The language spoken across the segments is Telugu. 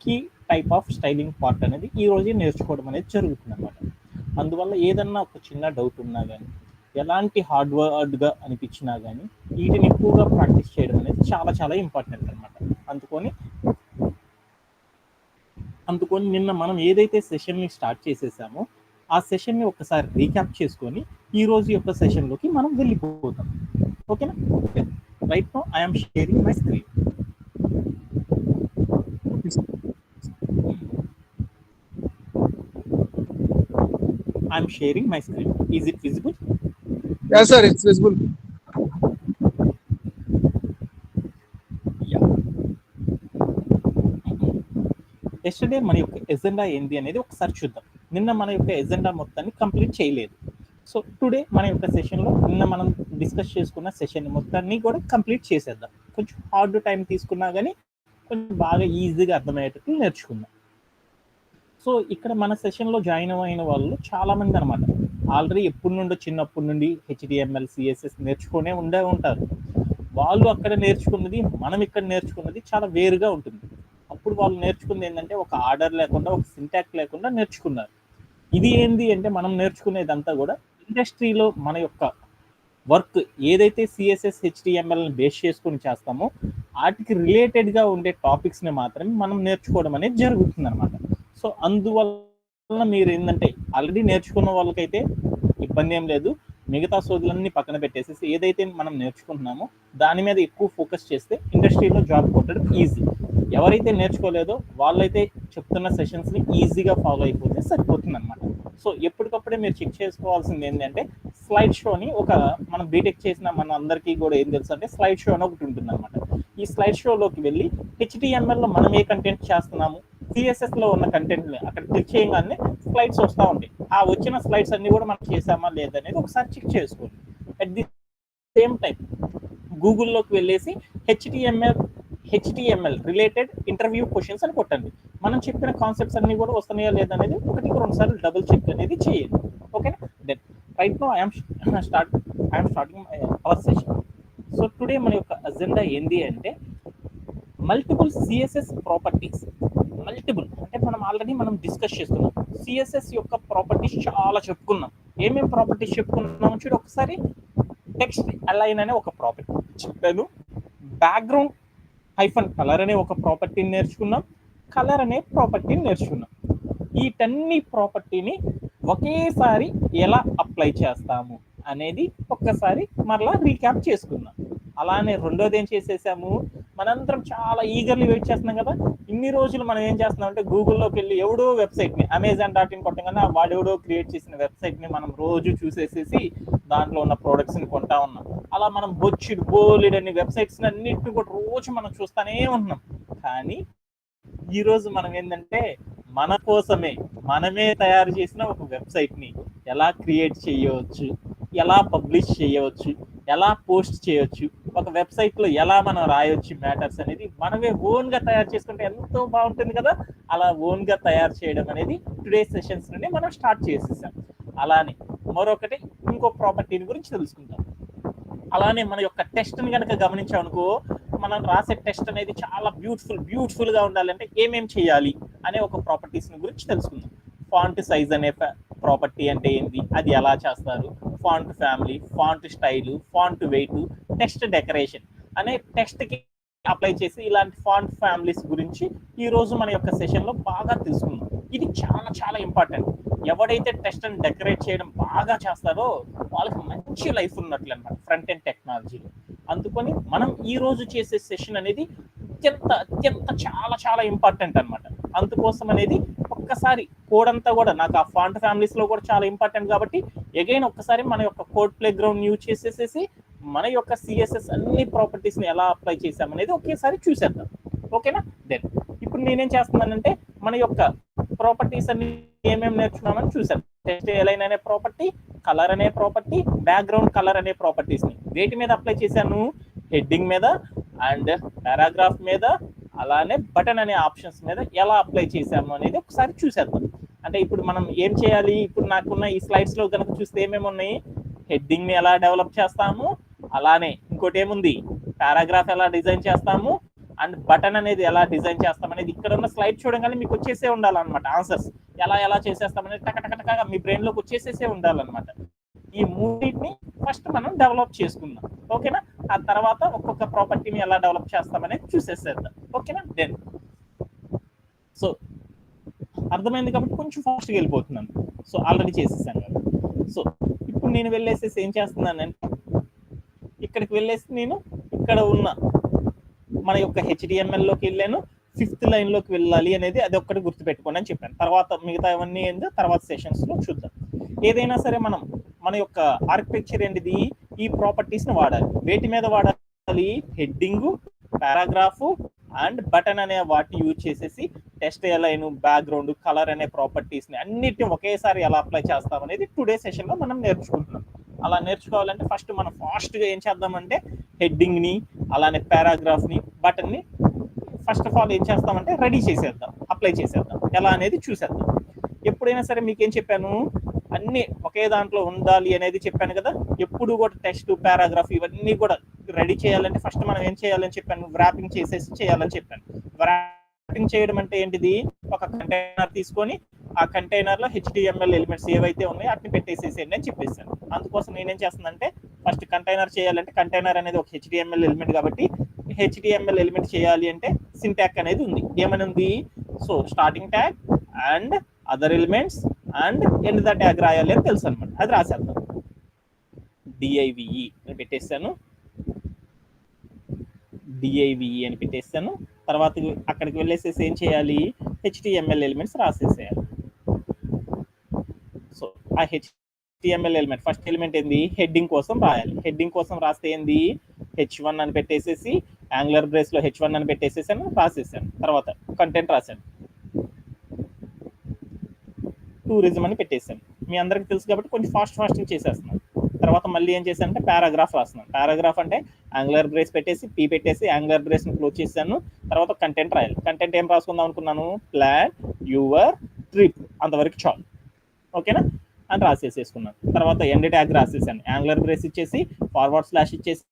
Key type of styling part అనేది ఈ రోజే నేర్చుకోవడం అనేది జరుగుతుంది అనమాట. అందువల్ల ఏదన్నా ఒక చిన్న డౌట్ ఉన్నా కానీ, ఎలాంటి హార్డ్గా అనిపించినా కానీ వీటిని ఎక్కువగా ప్రాక్టీస్ చేయడం అనేది చాలా చాలా ఇంపార్టెంట్ అనమాట. అందుకొని నిన్న మనం ఏదైతే సెషన్ని స్టార్ట్ చేసేసామో ఆ సెషన్ని ఒకసారి రీక్యాప్ చేసుకొని ఈ రోజు యొక్క సెషన్లోకి మనం వెళ్ళిపోతాం. ఓకేనా? Right now I'm sharing my screen. I'm sharing my screen. Is it visible? Yes, sir, it's visible. Yeah. Yesterday మన యొక్క ఎజెండా ఏంది అనేది ఒకసారి చూద్దాం. నిన్న మన యొక్క ఎజెండా మొత్తాన్ని కంప్లీట్ చేయలేదు. సో టుడే మన యొక్క సెషన్లో నిన్న మనం డిస్కస్ చేసుకున్న సెషన్ మొత్తాన్ని కూడా కంప్లీట్ చేసేద్దాం. కొంచెం హార్డ్ టైం తీసుకున్నా కానీ కొంచెం బాగా ఈజీగా అర్థమయ్యేటట్లు నేర్చుకుందాం. సో ఇక్కడ మన సెషన్లో జాయిన్ అయిన వాళ్ళు చాలామంది అనమాట. ఆల్రెడీ చిన్నప్పటి నుండి HTML CSS నేర్చుకునే ఉంటారు. వాళ్ళు అక్కడ నేర్చుకున్నది మనం ఇక్కడ నేర్చుకున్నది చాలా వేరుగా ఉంటుంది. అప్పుడు వాళ్ళు నేర్చుకుంది ఏంటంటే ఒక ఆర్డర్ లేకుండా, ఒక సింటాక్స్ లేకుండా నేర్చుకున్నారు. ఇది ఏంది అంటే మనం నేర్చుకునేదంతా కూడా ఇండస్ట్రీలో మన యొక్క వర్క్ ఏదైతే CSS HTMLని బేస్ చేసుకుని చేస్తామో వాటికి రిలేటెడ్గా ఉండే టాపిక్స్ని మాత్రమే మనం నేర్చుకోవడం అనేది జరుగుతుంది అనమాట. సో అందువల్ల మీరు ఏంటంటే ఆల్రెడీ నేర్చుకున్న వాళ్ళకైతే ఇబ్బంది ఏం లేదు. మిగతా సోదులన్నీ పక్కన పెట్టేసేసి ఏదైతే మనం నేర్చుకుంటున్నామో దాని మీద ఎక్కువ ఫోకస్ చేస్తే ఇండస్ట్రీలో జాబ్ కొట్టడం ఈజీ. ఎవరైతే నేర్చుకోలేదో వాళ్ళైతే చెప్తున్న సెషన్స్ని ఈజీగా ఫాలో అయిపోతే సరిపోతుంది అనమాట. సో ఎప్పటికప్పుడే మీరు చెక్ చేసుకోవాల్సింది ఏంటంటే స్లైడ్ షోని మనం బీటెక్ చేసిన మన అందరికీ కూడా ఏం తెలుసు అంటే స్లైడ్ షో అని ఒకటి ఉంటుంది అనమాట. ఈ స్లైడ్ షోలోకి వెళ్ళి HTMLలో మనం ఏ కంటెంట్ చేస్తున్నాము, CSSలో ఉన్న కంటెంట్ని అక్కడ క్లిక్ చేయగానే స్లైడ్స్ వస్తూ ఉంటాయి. ఆ వచ్చిన స్లైడ్స్ అన్ని కూడా మనం చేసామా లేదనేది ఒకసారి చెక్ చేసుకోండి. అట్ ది సేమ్ టైం గూగుల్లోకి వెళ్ళేసి HTML రిలేటెడ్ ఇంటర్వ్యూ క్వశ్చన్స్ అని కొట్టండి. మనం చెప్పిన కాన్సెప్ట్స్ అన్ని కూడా వస్తున్నాయా లేదనేది 1-2 సార్లు డబుల్ చెక్ అనేది చేయండి. ఓకేనా? Then right now I'm starting our session. So today మన యొక్క అజెండా ఏంది అంటే మల్టిపుల్ CSS ప్రాపర్టీస్. మల్టిపుల్ అంటే మనం డిస్కస్ చేస్తున్నాం. CSS యొక్క ప్రాపర్టీస్ చాలా చెప్పుకున్నాం. ఏమేమి ప్రాపర్టీస్ చెప్పుకున్నాం చూడు ఒకసారి. టెక్స్ట్ అలైన్ అనే ఒక ప్రాపర్టీ చెప్పాను. బ్యాక్గ్రౌండ్ -కలర్ అనే ఒక ప్రాపర్టీని నేర్చుకున్నాం. కలర్ అనే ప్రాపర్టీని నేర్చుకున్నాం. వీటన్ని ప్రాపర్టీని ఒకేసారి ఎలా అప్లై చేస్తాము అనేది ఒక్కసారి మరలా రీక్యాప్ చేసుకుందాం. అలానే రెండోది ఏం చేసేసాము, మనందరం చాలా ఈగర్లీ వెయిట్ చేస్తున్నాం కదా. ఇన్ని రోజులు మనం ఏం చేస్తున్నాం అంటే గూగుల్లోకి వెళ్ళి ఎవడో వెబ్సైట్ని Amazon.in కొట్టగానే వాడెవడో క్రియేట్ చేసిన వెబ్సైట్ని మనం రోజు చూసేసేసి దాంట్లో ఉన్న ప్రోడక్ట్స్ని కొంటా ఉన్నాం. అలా మనం బోలెడన్ని వెబ్సైట్స్ అన్నిటిని కూడా రోజు మనం చూస్తూనే ఉంటున్నాం. కానీ ఈరోజు మనం ఏంటంటే మన కోసమే మనమే తయారు చేసిన ఒక వెబ్సైట్ని ఎలా క్రియేట్ చేయవచ్చు, ఎలా పబ్లిష్ చేయవచ్చు, ఎలా పోస్ట్ చేయవచ్చు, ఒక వెబ్సైట్లో ఎలా మనం రాయొచ్చు మ్యాటర్స్ అనేది మనమే ఓన్గా తయారు చేసుకుంటే ఎంతో బాగుంటుంది కదా. అలా ఓన్గా తయారు చేయడం అనేది టుడే సెషన్స్ నుండి మనం స్టార్ట్ చేసేసాం. అలానే మరొకటి ఇంకో ప్రాపర్టీని గురించి తెలుసుకుంటాం. అలానే మన యొక్క టెస్ట్ని కనుక గమనించామనుకో, మనం రాసే టెస్ట్ అనేది చాలా బ్యూటిఫుల్గా ఉండాలంటే ఏమేం చేయాలి అనే ఒక ప్రాపర్టీస్ని గురించి తెలుసుకుందాం. ఫాంట్ సైజ్ అనే ప్రాపర్టీ అంటే ఏంటి, అది ఎలా చేస్తారు, font family, font style, font wait, text decoration అనే టెక్స్ట్కి అప్లై చేసి ఇలాంటి ఫాంట్ ఫ్యామిలీస్ గురించి ఈరోజు మన యొక్క సెషన్లో బాగా తెలుసుకుందాం. ఇది చాలా చాలా ఇంపార్టెంట్. ఎవడైతే టెస్ట్ అండ్ డెకరేట్ చేయడం బాగా చేస్తారో వాళ్ళకి మంచి లైఫ్ ఉన్నట్లు అనమాట ఫ్రంట్ ఎండ్ టెక్నాలజీలో. అందుకని మనం ఈరోజు చేసే సెషన్ అనేది అత్యంత చాలా చాలా ఇంపార్టెంట్ అనమాట. అందుకోసం అనేది ఒక్కసారి కోడ్ అంతా కూడా నాకు ఆ ఫాంట్ ఫ్యామిలీస్లో కూడా చాలా ఇంపార్టెంట్ కాబట్టి అగైన్ ఒక్కసారి మన యొక్క కోడ్ ప్లే గ్రౌండ్ యూజ్ చేసేసేసి మన యొక్క CSS అన్ని ప్రాపర్టీస్ని ఎలా అప్లై చేసామనేది ఒకేసారి చూసేద్దాం. ఓకేనా? దెన్ ఇప్పుడు నేనేం చేస్తున్నానంటే మన యొక్క ప్రాపర్టీస్ అన్ని ఏమేమి నేర్చుకున్నామని చూసాను. టెక్స్ట్ అలైన్ అనే ప్రాపర్టీ, కలర్ అనే ప్రాపర్టీ, బ్యాక్గ్రౌండ్ కలర్ అనే ప్రాపర్టీస్ని వేటి మీద అప్లై చేశాను, హెడ్డింగ్ మీద అండ్ పారాగ్రాఫ్ మీద, అలానే బటన్ అనే ఆప్షన్స్ మీద ఎలా అప్లై చేసాము అనేది ఒకసారి చూసేద్దాం. అంటే ఇప్పుడు మనం ఏం చేయాలి, ఇప్పుడు నాకున్న ఈ స్లైడ్స్లో కనుక చూస్తే ఏమేమి ఉన్నాయి, హెడ్డింగ్ని ఎలా డెవలప్ చేస్తాము, అలానే ఇంకోటి ఏముంది పారాగ్రాఫ్ ఎలా డిజైన్ చేస్తాము, అండ్ బటన్ అనేది ఎలా డిజైన్ చేస్తాం అనేది ఇక్కడ ఉన్న స్లైడ్ చూడగానే మీకు వచ్చేసే ఉండాలన్నమాట. ఆన్సర్స్ ఎలా చేసేస్తాం అనేది టకటకటగా మీ బ్రెయిన్ లోకి వచ్చేసేసే ఉండాలన్నమాట. ఈ మూడింటిని ఫస్ట్ మనం డెవలప్ చేసుకుందాం, ఓకేనా. ఆ తర్వాత ఒక్కొక్క ప్రాపర్టీని ఎలా డెవలప్ చేస్తామనేది చూసేసేద్దాం, ఓకేనా. దెన్ సో అర్థమైంది కాబట్టి కొంచెం ఫాస్ట్గా వెళ్ళిపోతున్నాను. సో ఆల్రెడీ చేసేసాను కదా. సో ఇప్పుడు నేను వెళ్ళేసేసి ఏం చేస్తున్నానంటే ఇక్కడికి వెళ్ళేసి నేను ఇక్కడ ఉన్న మన యొక్క HTML-లోకి వెళ్ళాను. 5th లైన్లోకి వెళ్ళాలి అనేది అది ఒక్కటి గుర్తుపెట్టుకోండి అని చెప్పాను. తర్వాత మిగతా అవన్నీ ఏందో తర్వాత సెషన్స్లో చూద్దాం. ఏదైనా సరే మనం మన యొక్క ఆర్కిటెక్చర్ ఏంటిది, ఈ ప్రాపర్టీస్ని వాడాలి. వేటి మీద వాడాలి? హెడ్డింగ్, పారాగ్రాఫ్ అండ్ బటన్ అనే వాటిని యూజ్ చేసేసి టెక్స్ట్ అలైన్, బ్యాక్గ్రౌండ్, కలర్ అనే ప్రాపర్టీస్ని అన్నిటిని ఒకేసారి ఎలా అప్లై చేస్తాం అనేది టుడే సెషన్లో మనం నేర్చుకుంటున్నాం. అలా నేర్చుకోవాలంటే ఫస్ట్ మనం ఫాస్ట్గా ఏం చేద్దామంటే హెడ్డింగ్ని, అలానే పారాగ్రాఫ్ని, బటన్ని ఫస్ట్ ఆఫ్ ఆల్ ఏం చేస్తామంటే రెడీ చేసేద్దాం, అప్లై చేసేద్దాం. ఎలా అనేది చూసేద్దాం. ఎప్పుడైనా సరే మీకేం చెప్పాను, అన్ని ఒకే దాంట్లో ఉండాలి అనేది చెప్పాను కదా. ఎప్పుడు కూడా టెక్స్ట్, పారాగ్రాఫ్ ఇవన్నీ కూడా రెడీ చేయాలంటే ఫస్ట్ మనం ఏం చేయాలని చెప్పాను, వ్రాపింగ్ చేసేసి చేయాలని చెప్పాను. వ్రాపింగ్ చేయడం అంటే ఏంటిది, ఒక కంటైనర్ తీసుకొని ఆ కంటైనర్ లో HTML ఎలిమెంట్స్ ఏవైతే ఉన్నాయో వాటిని పెట్టేసేసేయండి అని చెప్పేసాను. అందుకోసం నేనేం చేస్తున్నానంటే ఫస్ట్ కంటైనర్ చేయాలంటే కంటైనర్ అనేది ఒక HTML ఎలిమెంట్ కాబట్టి HTML ఎలిమెంట్ చేయాలి అంటే సింటాక్ అనేది ఉంది. ఏమని ఉంది? So starting tag and other elements and end the tag రాయాలి అని తెలుసు అనమాట. అది రాసేద్దాం. DIVE అని పెట్టేస్తాను, DIVE అని పెట్టేస్తాను. తర్వాత అక్కడికి వెళ్ళేసేసి ఏం చేయాలి, HTML ఎలిమెంట్స్ రాసేసేయాలి. సో ఆ HTML ఎలిమెంట్ ఫస్ట్ ఎలిమెంట్ ఏంది, హెడ్డింగ్ కోసం రాయాలి. హెడ్డింగ్ కోసం రాస్తే ఏంది, H1 అని పెట్టేసేసి యాంగులర్ బ్రేస్ లో H1 అని పెట్టేసేసాను, రాసేసాను. తర్వాత కంటెంట్ రాశాను, టూరిజం అని పెట్టేసాను. మీ అందరికి తెలుసు కాబట్టి కొంచెం ఫాస్ట్గా చేసేస్తున్నాను. తర్వాత మళ్ళీ ఏం చేశాను అంటే పారాగ్రాఫ్ రాస్తున్నాను. పారాగ్రాఫ్ అంటే యాంగులర్ బ్రేస్ పెట్టేసి P పెట్టేసి యాంగులర్ బ్రేస్ని క్లోజ్ చేశాను. తర్వాత కంటెంట్ రాయాలి. కంటెంట్ ఏం రాసుకుందాం అనుకున్నాను, ప్లాన్ యువర్ ట్రిప్, అంతవరకు చాలు, ఓకేనా అని రాసేసేసుకున్నాను. తర్వాత ఎండ్ ట్యాగ్ రాసేసాను. యాంగులర్ బ్రేస్ ఇచ్చేసి ఫార్వర్డ్ స్లాష్ ఇచ్చేసి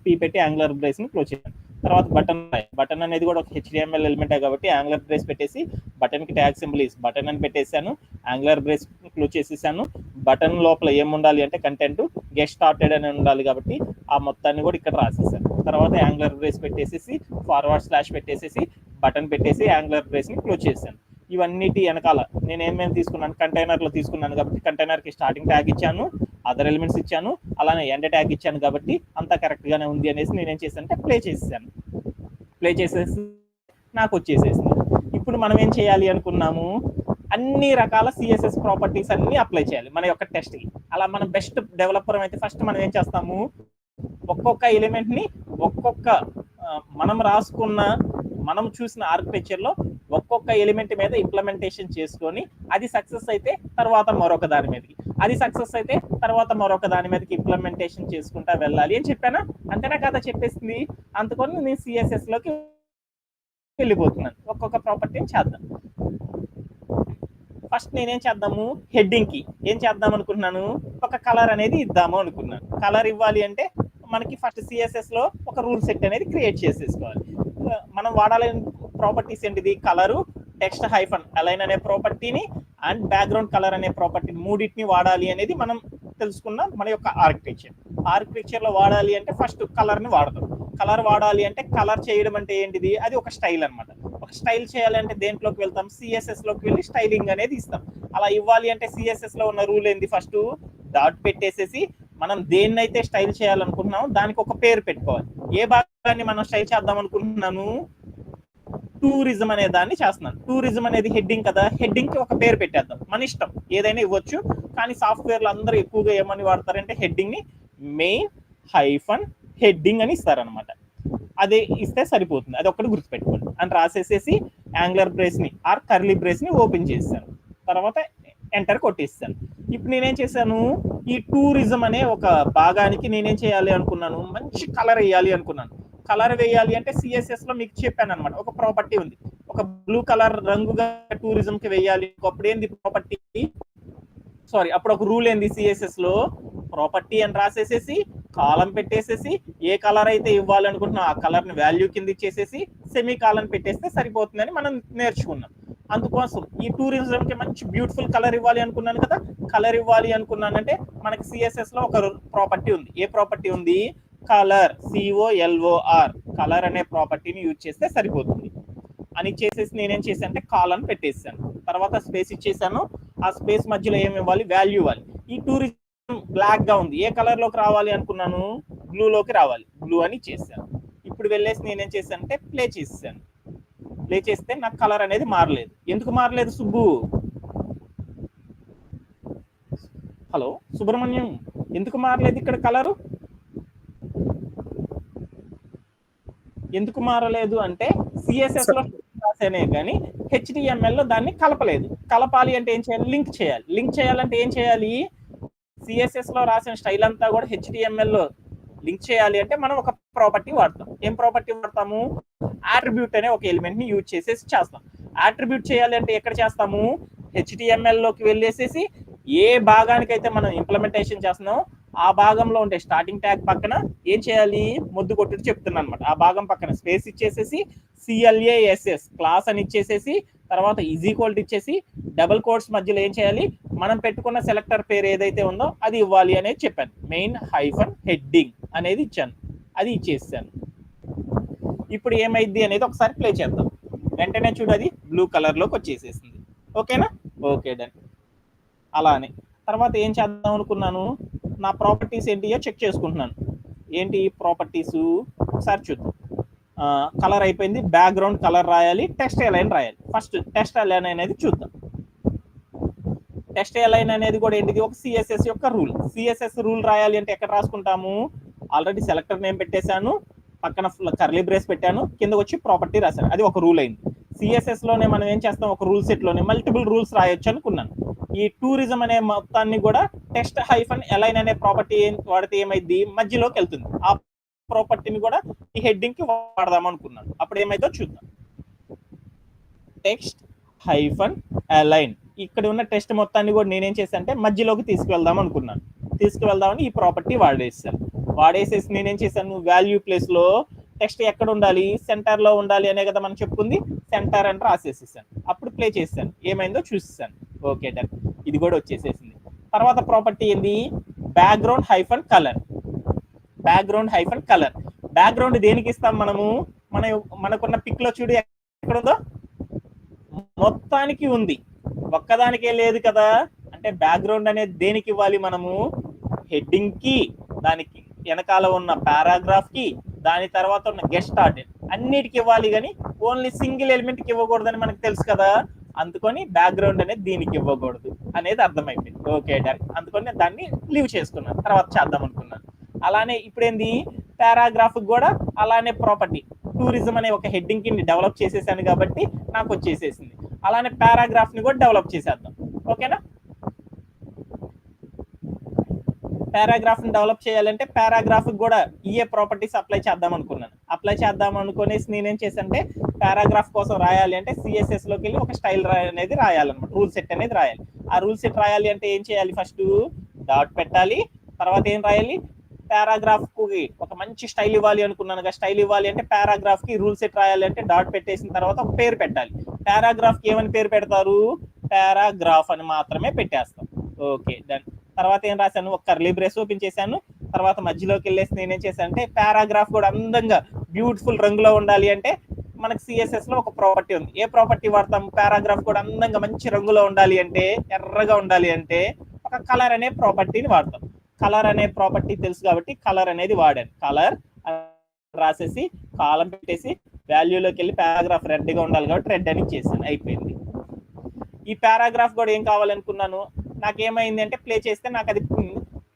P పెట్టి యాంగులర్ బ్రేస్ని క్లోజ్ చేశాను. తర్వాత బటన్, బటన్ అనేది కూడా ఒక HTML ఎలిమెంటే కాబట్టి యాంగులర్ బ్రేస్ పెట్టేసి బటన్కి ట్యాగ్ సింబల్ ఇస్ బటన్ అని పెట్టేశాను. యాంగులర్ బ్రేస్ క్లోజ్ చేసేసాను. బటన్ లోపల ఏం ఉండాలి అంటే కంటెంట్ గెట్ స్టార్టెడ్ అని ఉండాలి కాబట్టి ఆ మొత్తాన్ని కూడా ఇక్కడ రాసేసాను. తర్వాత యాంగులర్ బ్రేస్ పెట్టేసేసి ఫార్వర్డ్ స్లాష్ పెట్టేసేసి బటన్ పెట్టేసి యాంగులర్ బ్రేస్ని క్లోజ్ చేశాను. ఇవన్నిటి వెనకాల నేను ఏమేమి తీసుకున్నాను, కంటైనర్లో తీసుకున్నాను కాబట్టి కంటైనర్కి స్టార్టింగ్ ట్యాగ్ ఇచ్చాను, అదర్ ఎలిమెంట్స్ ఇచ్చాను, అలానే ఎండ్ ట్యాగ్ ఇచ్చాను కాబట్టి అంతా కరెక్ట్గానే ఉంది అనేసి నేనేం చేశాను అంటే ప్లే చేసేసాను. ప్లే చేసేసి నాకు వచ్చేసేసింది. ఇప్పుడు మనం ఏం చేయాలి అనుకున్నాము, అన్ని రకాల CSS ప్రాపర్టీస్ అన్ని అప్లై చేయాలి మన యొక్క టెస్ట్కి. అలా మనం బెస్ట్ డెవలపర్ అయితే ఫస్ట్ మనం ఏం చేస్తాము, ఒక్కొక్క ఎలిమెంట్ని ఒక్కొక్క మనం రాసుకున్న మనం చూసిన ఆర్కిటెక్చర్లో ఒక్కొక్క ఎలిమెంట్ మీద ఇంప్లిమెంటేషన్ చేసుకొని అది సక్సెస్ అయితే తర్వాత మరొక దాని మీదకి, అది సక్సెస్ అయితే తర్వాత మరొక దాని మీదకి ఇంప్లిమెంటేషన్ చేసుకుంటా వెళ్ళాలి అని చెప్పానా. అంతేనా కదా చెప్పేసింది. అందుకని నేను CSSలోకి వెళ్ళిపోతున్నాను. ఒక్కొక్క ప్రాపర్టీని చేద్దాం. ఫస్ట్ నేనేం చేద్దాము, హెడ్డింగ్కి ఏం చేద్దాం అనుకుంటున్నాను, ఒక కలర్ అనేది ఇద్దాము అనుకున్నాను. కలర్ ఇవ్వాలి అంటే మనకి ఫస్ట్ CSSలో ఒక రూల్ సెట్ అనేది క్రియేట్ చేసేసుకోవాలి. మనం వాడాలని ప్రాపర్టీస్ ఏంటిది, కలరు, టెక్స్ట్ హైఫన్ అలైన్ అనే ప్రాపర్టీని అండ్ బ్యాక్గ్రౌండ్ కలర్ అనే ప్రాపర్టీని మూడింటిని వాడాలి అనేది మనం తెలుసుకున్న మన యొక్క ఆర్కిటెక్చర్లో వాడాలి అంటే ఫస్ట్ కలర్ని వాడతాం. కలర్ వాడాలి అంటే కలర్ చేయడం అంటే ఏంటిది, అది ఒక స్టైల్ అనమాట. ఒక స్టైల్ చేయాలంటే దేంట్లోకి వెళ్తాం, CSSలోకి వెళ్ళి స్టైలింగ్ అనేది ఇస్తాం. అలా ఇవ్వాలి అంటే CSSలో ఉన్న రూల్ ఏంది, ఫస్ట్ డాట్ పెట్టేసేసి మనం దేన్నైతే స్టైల్ చేయాలనుకుంటున్నామో దానికి ఒక పేరు పెట్టుకోవాలి. ఏ భాగాన్ని మనం స్టైల్ చేద్దాం అనుకుంటున్నాను, టూరిజం అనే దాన్ని చేస్తున్నాను. టూరిజం అనేది హెడ్డింగ్ కదా, హెడ్డింగ్ కి ఒక పేరు పెట్టేద్దాం. మన ఇష్టం ఏదైనా ఇవ్వచ్చు, కానీ సాఫ్ట్వేర్లు అందరూ ఎక్కువగా ఏమని వాడతారంటే హెడ్డింగ్ ని మెయిన్ హైఫన్ హెడ్డింగ్ అని ఇస్తారనమాట. అదే ఇస్తే సరిపోతుంది, అది ఒక్కటి గుర్తుపెట్టుకోండి అని రాసేసేసి యాంగులర్ బ్రేస్ ని ఆర్ కర్లీ బ్రేస్ ని ఓపెన్ చేశాను. తర్వాత ఎంటర్ కొట్టేస్తాను. ఇప్పుడు నేనేం చేశాను, ఈ టూరిజం అనే ఒక భాగానికి నేనేం చేయాలి అనుకున్నాను, మంచి కలర్ వేయాలి అనుకున్నాను. కలర్ వేయాలి అంటే CSSలో మీకు చెప్పాను అనమాట, ఒక ప్రాపర్టీ ఉంది, ఒక బ్లూ కలర్ రంగుగా టూరిజంకి వేయాలి. అప్పుడు ఏంది ప్రాపర్టీ, సారీ అప్పుడు ఒక రూల్ ఏంది CSSలో, ప్రాపర్టీ అని రాసేసేసి కాలం పెట్టేసేసి ఏ కలర్ అయితే ఇవ్వాలనుకుంటున్నా ఆ కలర్ ని వాల్యూ కింద ఇచ్చేసేసి సెమీ కాలం పెట్టేస్తే సరిపోతుందని మనం నేర్చుకున్నాం. అందుకోసం ఈ టూరిజం కి మంచి బ్యూటిఫుల్ కలర్ ఇవ్వాలి అనుకున్నాను కదా. కలర్ ఇవ్వాలి అనుకున్నానంటే మనకి సిఎస్ఎస్ లో ఒక ప్రాపర్టీ ఉంది. ఏ ప్రాపర్టీ ఉంది? కలర్, COLOR, కలర్ అనే ప్రాపర్టీని యూజ్ చేస్తే సరిపోతుంది అని చేసేసి నేనేం చేశాను అంటే కాలం పెట్టేసాను. తర్వాత స్పేస్ ఇచ్చేసాను. ఆ స్పేస్ మధ్యలో ఏమి ఇవ్వాలి? వాల్యూ ఇవ్వాలి. ఈ టూరిజం బ్లాక్ గా ఉంది, ఏ కలర్ లోకి రావాలి అనుకున్నాను? బ్లూ లోకి రావాలి. బ్లూ అని చేశాను. ఇప్పుడు వెళ్ళేసి నేనేం చేశాను అంటే ప్లే చేసాను. ప్లే చేస్తే నాకు కలర్ అనేది మారలేదు. ఎందుకు మారలేదు సుబ్బు? హలో సుబ్రహ్మణ్యం, ఎందుకు మారలేదు ఇక్కడ కలరు? ఎందుకు మారలేదు అంటే సిఎస్ఎస్ లో రాసేనే కానీ HTML లో దాన్ని కలపలేదు. కలపాలి అంటే ఏం చేయాలి? లింక్ చేయాలి. లింక్ చేయాలంటే ఏం చేయాలి? సిఎస్ఎస్ లో రాసిన స్టైల్ అంతా కూడా HTML లో లింక్ చేయాలి అంటే మనం ఒక ప్రాపర్టీ వాడతాం. ఏం ప్రాపర్టీ వాడతాము? అట్రిబ్యూట్ అనే ఒక ఎలిమెంట్ ని యూజ్ చేసేసి చేస్తాం. అట్రిబ్యూట్ చేయాలి అంటే ఎక్కడ చేస్తాము? HTML లోకి వెళ్ళేసేసి ఏ భాగానికైతే మనం ఇంప్లిమెంటేషన్ చేస్తున్నామో ఆ భాగంలో ఉండే స్టార్టింగ్ ట్యాగ్ పక్కన ఏం చేయాలి? మొద్దు కొట్టుడు చెప్తున్నాను అనమాట. ఆ భాగం పక్కన స్పేస్ ఇచ్చేసేసి CLASS క్లాస్ అని ఇచ్చేసేసి తర్వాత ఈక్వల్ ఇచ్చేసి డబుల్ కోట్స్ మధ్యలో ఏం చేయాలి? మనం పెట్టుకున్న సెలెక్టర్ పేరు ఏదైతే ఉందో అది ఇవ్వాలి అనేది చెప్పాను. మెయిన్ హైఫన్ హెడ్డింగ్ అనేది ఇచ్చాను. అది ఇచ్చేసాను. ఇప్పుడు ఏమైంది అనేది ఒకసారి ప్లే చేద్దాం. వెంటనే చూడు అది బ్లూ కలర్ లోకి వచ్చేసేసింది. ఓకేనా? Okay done. అలానే తర్వాత ఏం చేద్దాం అనుకున్నాను? నా ప్రాపర్టీస్ ఏంటియో చెక్ చేసుకుంటున్నాను. ఏంటి ప్రాపర్టీస్? ఒకసారి చూద్దాం. కలర్ అయిపోయింది. బ్యాక్గ్రౌండ్ కలర్ రాయాలి, టెక్స్ట్ అలైన్ రాయాలి. ఫస్ట్ టెక్స్ట్ అలైన్ అనేది చూద్దాం. టెక్స్ట్ అలైన్ అనేది కూడా ఏంటిది? ఒక సిఎస్ఎస్ యొక్క రూల్. సిఎస్ఎస్ రూల్ రాయాలి అంటే ఎక్కడ రాసుకుంటాము? ఆల్రెడీ సెలెక్టర్ నేమ్ పెట్టేశాను, పక్కన కర్లీ బ్రేస్ పెట్టాను, కిందకి వచ్చి ప్రాపర్టీ రాశాను. అది ఒక రూల్ అయింది. సిఎస్ఎస్ లోనే మనం ఏం చేస్తాం? ఒక రూల్ సెట్ లోనే మల్టిపుల్ రూల్స్ రాయొచ్చు అనుకున్నాను. ఈ టూరిజం అనే మొత్తాన్ని కూడా టెక్స్ట్ హైఫన్ అలైన్ అనే ప్రాపర్టీ వాడితే ఏమైంది? మధ్యలోకి వెళ్తుంది. ఆ ప్రాపర్టీని కూడా ఈ హెడ్డింగ్ కి వాడదాం అనుకున్నాను. అప్పుడు ఏమైందో చూద్దాం. టెక్స్ట్ హైఫన్ అలైన్, ఇక్కడ ఉన్న టెక్స్ట్ మొత్తాన్ని కూడా నేనేం చేశాను అంటే మధ్యలోకి తీసుకువెళ్దాం అనుకున్నాను. తీసుకువెళ్దామని ఈ ప్రాపర్టీ వాడేసాను. వాడేసేసి నేనేం చేశాను? వాల్యూ ప్లేస్ లో టెక్స్ట్ ఎక్కడ ఉండాలి? సెంటర్ లో ఉండాలి అనే కదా మనం చెప్పుకుంది. సెంటర్ అని రాసేసేసాను. అప్పుడు ప్లే చేశాను. ఏమైందో చూసేసాను. Okay done. ఇది కూడా వచ్చేసేసింది. తర్వాత ప్రాపర్టీ ఏంది? Background hyphen colour. Background hyphen colour. Background దేనికి ఇస్తాం మనము? మనకున్న పిక్ లో చూడు ఎక్కడుందో, మొత్తానికి ఉంది, ఒక్కదానికే లేదు కదా. అంటే బ్యాక్గ్రౌండ్ అనేది దేనికి ఇవ్వాలి మనము? హెడ్డింగ్ కి, దానికి వెనకాల ఉన్న పారాగ్రాఫ్ కి, దాని తర్వాత ఉన్న గెట్ స్టార్టెడ్ అన్నిటికి ఇవ్వాలి, కానీ ఓన్లీ సింగిల్ ఎలిమెంట్ కి ఇవ్వకూడదని మనకు తెలుసు కదా. అందుకని బ్యాక్గ్రౌండ్ అనేది దీనికి ఇవ్వకూడదు అనేది అర్థమైపోయింది. Okay done. అందుకని దాన్ని లీవ్ చేసుకున్నాను, తర్వాత చేద్దాం అనుకున్నాను. అలానే ఇప్పుడేంది? పారాగ్రాఫ్ కూడా అలానే ప్రాపర్టీ టూరిజం అనే ఒక హెడ్డింగ్ కి డెవలప్ చేసేసాను కాబట్టి నాకు వచ్చేసేసింది. అలానే పారాగ్రాఫ్ ని కూడా డెవలప్ చేసేద్దాం. ఓకేనా? పారాగ్రాఫ్ ని డెవలప్ చేయాలంటే పారాగ్రాఫ్ కూడా ఈఏ ప్రాపర్టీస్ అప్లై చేద్దాం అనుకున్నాను. అప్లై చేద్దాం అనుకునేసి నేనేం చేశానంటే పారాగ్రాఫ్ కోసం రాయాలి అంటే సిఎస్ఎస్ లోకి వెళ్ళి ఒక స్టైల్ అనేది రాయాలన్నమాట. రూల్ సెట్ అనేది రాయాలి. ఆ రూల్ సెట్ రాయాలి అంటే ఏం చేయాలి? ఫస్ట్ డాట్ పెట్టాలి. తర్వాత ఏం రాయాలి? పారాగ్రాఫ్ కి ఒక మంచి స్టైల్ ఇవ్వాలి అనుకున్నాను కదా. స్టైల్ ఇవ్వాలి అంటే పారాగ్రాఫ్ కి రూల్ సెట్ రాయాలి అంటే డాట్ పెట్టేసిన తర్వాత ఒక పేరు పెట్టాలి. పారాగ్రాఫ్ కి ఏమని పేరు పెడతారు? పారాగ్రాఫ్ అని మాత్రమే పెట్టేస్తాం. Okay done. తర్వాత ఏం రాశాను? ఒక కర్లీ బ్రేస్ ఓపెన్ చేశాను. తర్వాత మధ్యలోకి వెళ్ళేసి నేనేం చేశాను అంటే పారాగ్రాఫ్ కూడా అందంగా బ్యూటిఫుల్ రంగులో ఉండాలి అంటే మనకి సిఎస్ఎస్ లో ఒక ప్రాపర్టీ ఉంది. ఏ ప్రాపర్టీ వాడతాం? పారాగ్రాఫ్ కూడా అందంగా మంచి రంగులో ఉండాలి అంటే, ఎర్రగా ఉండాలి అంటే ఒక కలర్ అనే ప్రాపర్టీని వాడతాం. కలర్ అనే ప్రాపర్టీ తెలుసు కాబట్టి కలర్ అనేది వాడాను. కలర్ రాసేసి కాలం పెట్టేసి వాల్యూలోకి వెళ్ళి పారాగ్రాఫ్ రెడ్ గా ఉండాలి కాబట్టి రెడ్ అని చేశాను. అయిపోయింది. ఈ పారాగ్రాఫ్ కూడా ఏం కావాలనుకున్నాను? నాకేమైంది అంటే ప్లే చేస్తే నాకు అది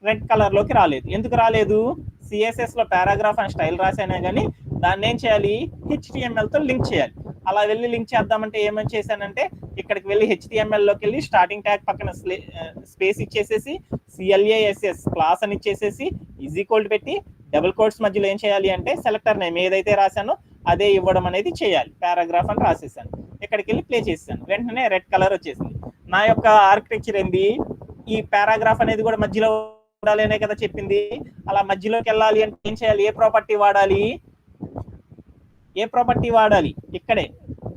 రెడ్ కలర్ లోకి రాలేదు. ఎందుకు రాలేదు? సిఎస్ఎస్ లో పారాగ్రాఫ్ అని స్టైల్ రాసానే కానీ దాన్ని ఏం చేయాలి? HTML తో లింక్ చేయాలి. అలా వెళ్ళి లింక్ చేద్దామంటే ఏమని చేశానంటే ఇక్కడికి వెళ్ళి HTML లోకి వెళ్ళి స్టార్టింగ్ ట్యాగ్ పక్కన స్పేస్ ఇచ్చేసేసి CLASS క్లాస్ అని ఇచ్చేసేసి ఈక్వల్ పెట్టి డబుల్ కోట్స్ మధ్యలో ఏం చేయాలి అంటే సెలెక్టర్ నేమ్ ఏదైతే రాశానో అదే ఇవ్వడం అనేది చేయాలి. పారాగ్రాఫ్ అని రాసేసాను. ఇక్కడికి వెళ్ళి ప్లే చేసాను. వెంటనే రెడ్ కలర్ వచ్చేసింది. నా యొక్క ఆర్కిటెక్చర్ ఏంది? ఈ పారాగ్రాఫ్ అనేది కూడా మధ్యలో ఉండాలి అనే కదా చెప్పింది. అలా మధ్యలోకి వెళ్ళాలి అంటే ఏం చేయాలి? ఏ ప్రాపర్టీ వాడాలి? ఏ ప్రాపర్టీ వాడాలి? ఇక్కడే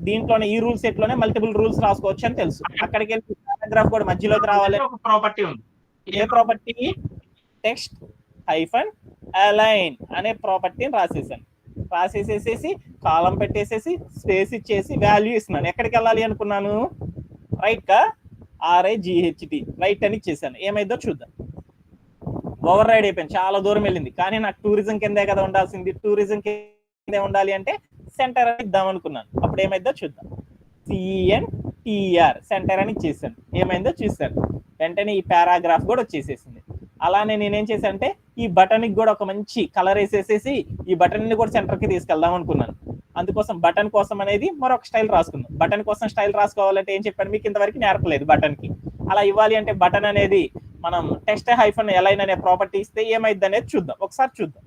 దీంట్లోనే ఈ రూల్ సెట్ లోనే మల్టిపుల్ రూల్స్ రాసుకోవచ్చు అని తెలుసు. అక్కడికి వెళ్ళి పారాగ్రాఫ్ కూడా మధ్యలోకి రావాలి. ఒక ప్రాపర్టీ ఉంది. ఏ ప్రాపర్టీ? టెక్స్ట్ హైఫన్ అలైన్ అనే ప్రాపర్టీని రాసేసేసి కాలం పెట్టేసేసి స్పేస్ ఇచ్చేసి వాల్యూ ఇస్తున్నాను. ఎక్కడికి వెళ్ళాలి అనుకున్నాను? రైట్ కా RIGHT రైట్ అని ఇచ్చేసాను. ఏమైందో చూద్దాం. ఓవర్ రైడ్ అయిపోయింది, చాలా దూరం వెళ్ళింది. కానీ నాకు టూరిజం కిందే కదా ఉండాల్సింది. టూరిజం కిందే ఉండాలి అంటే సెంటర్ అని ఇద్దాం అనుకున్నాను. అప్పుడు ఏమైందో చూద్దాం. CNTR సెంటర్ అని ఇచ్చేసాను. ఏమైందో చూసాను. వెంటనే ఈ పారాగ్రాఫ్ కూడా వచ్చేసేసింది. అలానే నేనేం చేశాను అంటే ఈ బటన్కి కూడా ఒక మంచి కలర్ వేసేసేసి ఈ బటన్ ని కూడా సెంటర్ కి తీసుకెళ్దాం అనుకున్నాను. అందుకోసం బటన్ కోసం అనేది మరొక స్టైల్ రాసుకుందాం. బటన్ కోసం స్టైల్ రాసుకోవాలంటే ఏం చెప్పాను మీకు ఇంతవరకు నేర్పలేదు. బటన్ కి అలా ఇవ్వాలి అంటే బటన్ అనేది మనం టెక్స్ట్ హైఫన్ అలైన్ అనే ప్రాపర్టీ ఇస్తే ఏమైంది అనేది చూద్దాం. ఒకసారి చూద్దాం.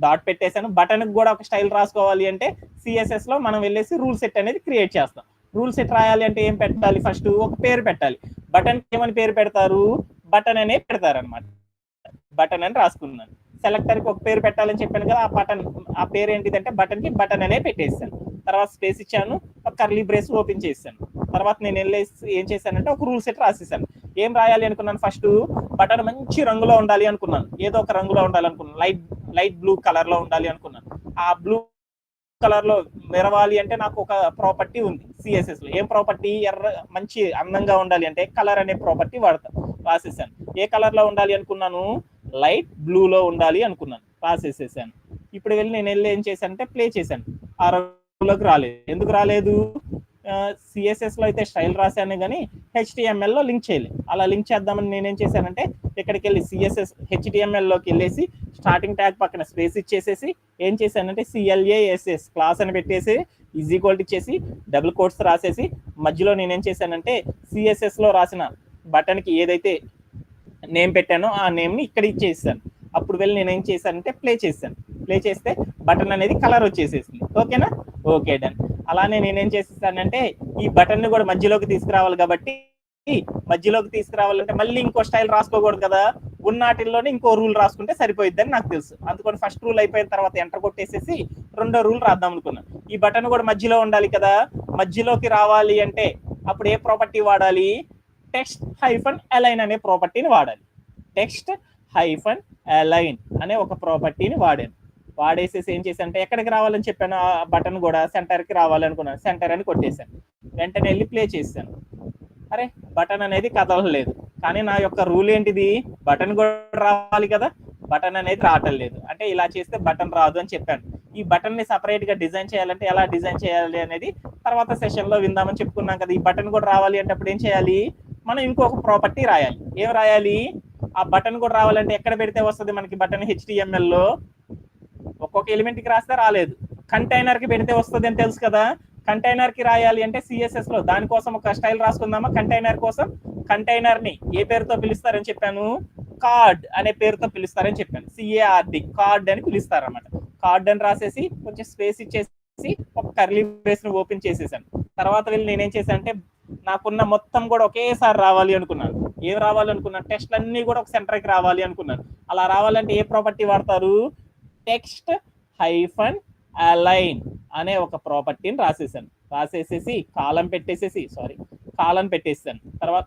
డాట్ పెట్టేశాను. బటన్ కి కూడా ఒక స్టైల్ రాసుకోవాలి అంటే CSS లో మనం వెళ్ళేసి రూల్ సెట్ అనేది క్రియేట్ చేస్తాం. రూల్ సెట్ రాయాలి అంటే ఏం పెట్టాలి? ఫస్ట్ ఒక పేరు పెట్టాలి. బటన్ ఏమని పేరు పెడతారు? బటన్ అనే పెడతారు అనమాట. బటన్ అని రాసుకున్నాను. సెలెక్టర్ కి ఒక పేరు పెట్టాలని చెప్పాను కదా. ఆ పేరు ఏంటిదంటే బటన్ కి బటన్ అనే పెట్టేసాను. తర్వాత స్పేస్ ఇచ్చాను, ఒక కర్లీ బ్రేస్ ఓపెన్ చేశాను. తర్వాత నేను వెళ్ళేసి ఏం చేశానంటే ఒక రూల్ సెట్ రాసేసాను. ఏం రాయాలి అనుకున్నాను? ఫస్ట్ బటన్ మంచి రంగులో ఉండాలి అనుకున్నాను. ఏదో ఒక రంగులో ఉండాలి అనుకున్నాను. లైట్ బ్లూ కలర్ లో ఉండాలి అనుకున్నాను. ఆ బ్లూ కలర్ లో మెరవాలి అంటే నాకు ఒక ప్రాపర్టీ ఉంది CSS లో. ఏం ప్రాపర్టీ? మంచి అందంగా ఉండాలి అంటే కలర్ అనే ప్రాపర్టీ రాసేసాను. ఏ కలర్ లో ఉండాలి అనుకున్నాను? లైట్ బ్లూ లో ఉండాలి అనుకున్నాను. రాసేసేసాను. ఇప్పుడు నేను ఏం చేశానంటే ప్లే చేశాను. ఆ రంగులోకి రాలేదు. ఎందుకు రాలేదు? CSS లో అయితే స్టైల్ రాశాను కానీ HTML లో లింక్ చేయలేదు. అలా లింక్ చేద్దామని నేనేం చేశానంటే ఇక్కడికి వెళ్ళి HTML లోకి వెళ్ళేసి స్టార్టింగ్ ట్యాగ్ పక్కన స్పేస్ ఇచ్చేసేసి ఏం చేశానంటే CLASS క్లాస్ అని పెట్టేసి = ఇచ్చేసి డబుల్ కోట్స్ రాసేసి మధ్యలో నేనేం చేశానంటే CSS లో రాసిన బటన్ కి ఏదైతే నేమ్ పెట్టానో ఆ నేమ్ ని ఇక్కడ ఇచ్చేసాను. అప్పుడు నేనేం చేశానంటే ప్లే చేశాను. ప్లే చేస్తే బటన్ అనేది కలర్ వచ్చేసేసింది. ఓకేనా? Okay done. అలానే నేనేం చేసేసానంటే ఈ బటన్ ని కూడా మధ్యలోకి తీసుకురావాలి కాబట్టి మధ్యలోకి తీసుకురావాలంటే మళ్ళీ ఇంకో స్టైల్ రాసుకోకూడదు కదా. ఉన్నటిల్లోనే ఇంకో రూల్ రాసుకుంటే సరిపోయిద్దని నాకు తెలుసు. అందుకని ఫస్ట్ రూల్ అయిపోయిన తర్వాత ఎంటర్ కొట్టేసేసి రెండో రూల్ రాద్దాం అనుకున్నాను. ఈ బటన్ కూడా మధ్యలో ఉండాలి కదా. మధ్యలోకి రావాలి అంటే అప్పుడు ఏ ప్రాపర్టీ వాడాలి? టెక్స్ట్ హైఫన్ అలైన్ అనే ప్రాపర్టీని వాడాలి. టెక్స్ట్ హైఫన్ అలైన్ అనే ఒక ప్రాపర్టీని వాడేసేసి ఏం చేశానంటే ఎక్కడికి రావాలని చెప్పాను? ఆ బటన్ కూడా సెంటర్ కి రావాలనుకున్నాను. సెంటర్ అని కొట్టేశాను. వెంటనే వెళ్ళి ప్లే చేశాను. అరే బటన్ అనేది కదలలేదు. కానీ నా యొక్క రూల్ ఏంటిది? బటన్ కూడా రావాలి కదా. బటన్ అనేది రావటం లేదు. అంటే ఇలా చేస్తే బటన్ రాదు అని చెప్పాను. ఈ బటన్ ని సపరేట్ గా డిజైన్ చేయాలంటే ఎలా డిజైన్ చేయాలి అనేది తర్వాత సెషన్ లో విందామని చెప్పుకున్నాం కదా. ఈ బటన్ కూడా రావాలి అంటే అప్పుడు ఏం చేయాలి? మనం ఇంకొక ప్రాపర్టీ రాయాలి. ఏం రాయాలి? ఆ బటన్ కూడా రావాలంటే ఎక్కడ పెడితే వస్తుంది మనకి బటన్? HTML లో ఒక్కొక్క ఎలిమెంట్ కి రాస్తే రాలేదు. కంటైనర్ కి పెడితే వస్తుంది అని తెలుసు కదా. కంటైనర్ కి రాయాలి అంటే CSS లో దానికోసం ఒక స్టైల్ రాసుకుందామా? కంటైనర్ కోసం కంటైనర్ ని ఏ పేరుతో పిలుస్తారని చెప్పాను? కార్డ్ అనే పేరుతో పిలుస్తారని చెప్పాను. CARD కార్డ్ అని పిలుస్తారు అన్నమాట. కార్డ్ అని రాసేసి కొంచెం స్పేస్ ఇచ్చేసి ఒక కర్లీ బ్రేస్ ని ఓపెన్ చేసేసాను. తర్వాత నేనేం చేశాను అంటే నాకున్న మొత్తం కూడా ఒకేసారి రావాలి అనుకున్నాను. ఏం రావాలనుకున్నాను? టెక్స్ట్ అన్ని కూడా ఒక సెంటర్ కి రావాలి అనుకున్నాను. అలా రావాలంటే ఏ ప్రాపర్టీ వాడతారు? టెక్స్ట్ హైఫన్ అలైన్ అనే ఒక ప్రాపర్టీని రాసేసేసి కాలం పెట్టేసాను. తర్వాత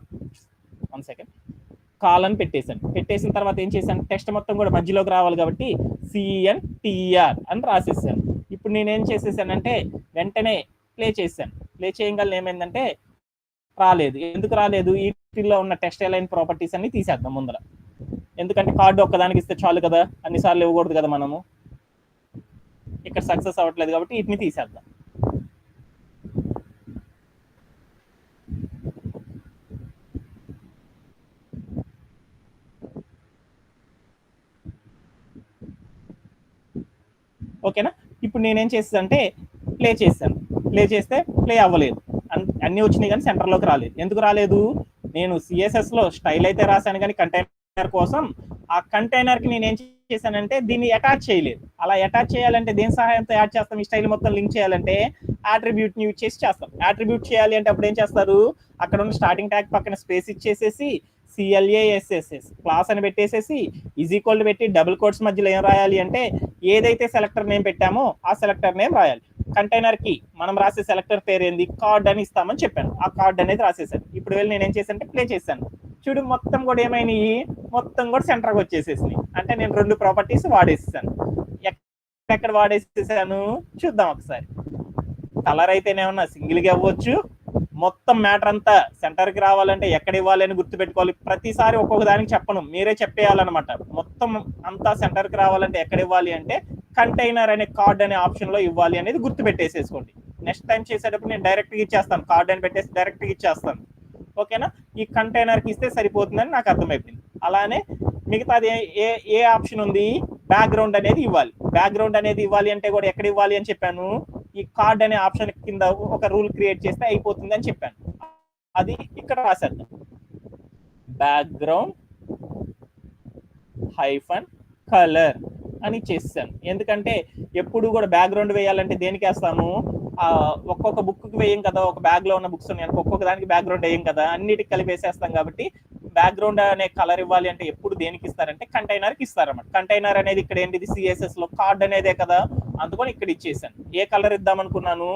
కాలం పెట్టేసిన తర్వాత ఏం చేశాను? టెక్స్ట్ మొత్తం కూడా మధ్యలోకి రావాలి కాబట్టి CNTR అని రాసేసాను. ఇప్పుడు నేనేం చేసేసానంటే వెంటనే ప్లే చేశాను. ప్లే చేయగల ఏమైందంటే రాలేదు. ఎందుకు రాలేదు? వీటిల్లో ఉన్న టెక్స్ట్ అలైన్ ప్రాపర్టీస్ అన్ని తీసేద్దాం ముందర. ఎందుకంటే కార్డు ఒక్కదానికి ఇస్తే చాలు కదా, అన్నిసార్లు ఇవ్వకూడదు కదా. మనము ఇక్కడ సక్సెస్ అవ్వట్లేదు కాబట్టి వీటిని తీసేద్దాం. ఓకేనా? ఇప్పుడు నేనేం చేస్తానంటే ప్లే చేస్తే ప్లే అవ్వలేదు. అన్ని వచ్చినాయి కానీ సెంటర్లోకి రాలేదు. ఎందుకు రాలేదు? నేను CSS లో స్టైల్ అయితే రాశాను కానీ కంటైనర్ కోసం ఆ కంటైనర్ కి నేను ఏం చేశానంటే దీన్ని అటాచ్ చేయలేదు. అలా అటాచ్ చేయాలంటే దేని సహాయంతో యాడ్ చేస్తాం? ఈ స్టైల్ మొత్తం లింక్ చేయాలంటే అట్రిబ్యూట్ ని యూజ్ చేసి చేస్తాం. అట్రిబ్యూట్ చేయాలి అంటే అప్పుడు ఏం చేస్తారు? అక్కడ ఉన్న స్టార్టింగ్ ట్యాగ్ పక్కన స్పేస్ ఇచ్చేసేసి CLASSS క్లాస్ అని పెట్టేసేసి ఈక్వల్ పెట్టి డబుల్ కోట్స్ మధ్యలో ఏం రాయాలి అంటే ఏదైతే సెలెక్టర్ నేమ్ పెట్టామో ఆ సెలెక్టర్ నేమ్ రాయాలి. కంటైనర్ కి మనం రాసే సెలెక్టర్ పేరు ఏంది, కార్డ్ అని ఇస్తామని చెప్పాను. ఆ కార్డ్ అనేది రాసేసాను. ఇప్పుడు వెళ్ళి నేను ఏం చేశాను అంటే ప్లే చేశాను. చూడు మొత్తం కూడా ఏమైనాయి, మొత్తం కూడా సెంటర్కి వచ్చేసేసినాయి. అంటే నేను 2 ప్రాపర్టీస్ వాడేసాను. ఎక్కడ వాడేసేసాను చూద్దాం ఒకసారి. కలర్ అయితేనేమన్నా సింగిల్ గా ఇవ్వచ్చు, మొత్తం మ్యాటర్ అంతా సెంటర్ కి రావాలంటే ఎక్కడ ఇవ్వాలి అని గుర్తుపెట్టుకోవాలి. ప్రతిసారి ఒక్కొక్క దానికి చెప్పను, మీరే చెప్పేయాలన్నమాట. మొత్తం అంతా సెంటర్ కి రావాలంటే ఎక్కడ ఇవ్వాలి అంటే కంటైనర్ అనే కార్డ్ అనే ఆప్షన్ లో ఇవ్వాలి అనేది గుర్తుపెట్టేసేసుకోండి. నెక్స్ట్ టైం చేసేటప్పుడు నేను డైరెక్ట్ గా ఇచ్చేస్తాను, కార్డ్ అని పెట్టేసి డైరెక్ట్ గా ఇచ్చేస్తాను. ఓకేనా, ఈ కంటైనర్ కి ఇస్తే సరిపోతుందని నాకు అర్థమైపోయింది. అలానే మిగతాది ఏ ఆప్షన్ ఉంది, బ్యాక్గ్రౌండ్ అనేది ఇవ్వాలి. బ్యాక్గ్రౌండ్ అనేది ఇవ్వాలి అంటే కూడా ఎక్కడ ఇవ్వాలి అని చెప్పాను, ఈ కార్డ్ అనే ఆప్షన్ కింద ఒక రూల్ క్రియేట్ చేస్తే అయిపోతుంది అని చెప్పాను. అది ఇక్కడ రాసేద్దాం, బ్యాక్గ్రౌండ్ హైఫన్ కలర్ అని చేస్తాను. ఎందుకంటే ఎప్పుడు కూడా బ్యాక్గ్రౌండ్ వేయాలంటే దేనికి వేస్తాము, ఒక్కొక్క బుక్ వేయం కదా, ఒక బ్యాగ్ లో ఉన్న బుక్స్ ఉన్నాయి ఒక్కొక్క దానికి బ్యాక్గ్రౌండ్ వేయం కదా, అన్నిటికి కలిపి వేసేస్తాం. కాబట్టి బ్యాక్గ్రౌండ్ అనే కలర్ ఇవ్వాలి అంటే ఎప్పుడు దేనికి ఇస్తారంటే కంటైనర్ కి ఇస్తారన్నమాట. కంటైనర్ అనేది ఇక్కడ ఏంటిది, సిఎస్ఎస్ లో కార్డ్ అనేదే కదా, అందుకని ఇక్కడ ఇచ్చేసాను. ఏ కలర్ ఇద్దాం అనుకున్నాను,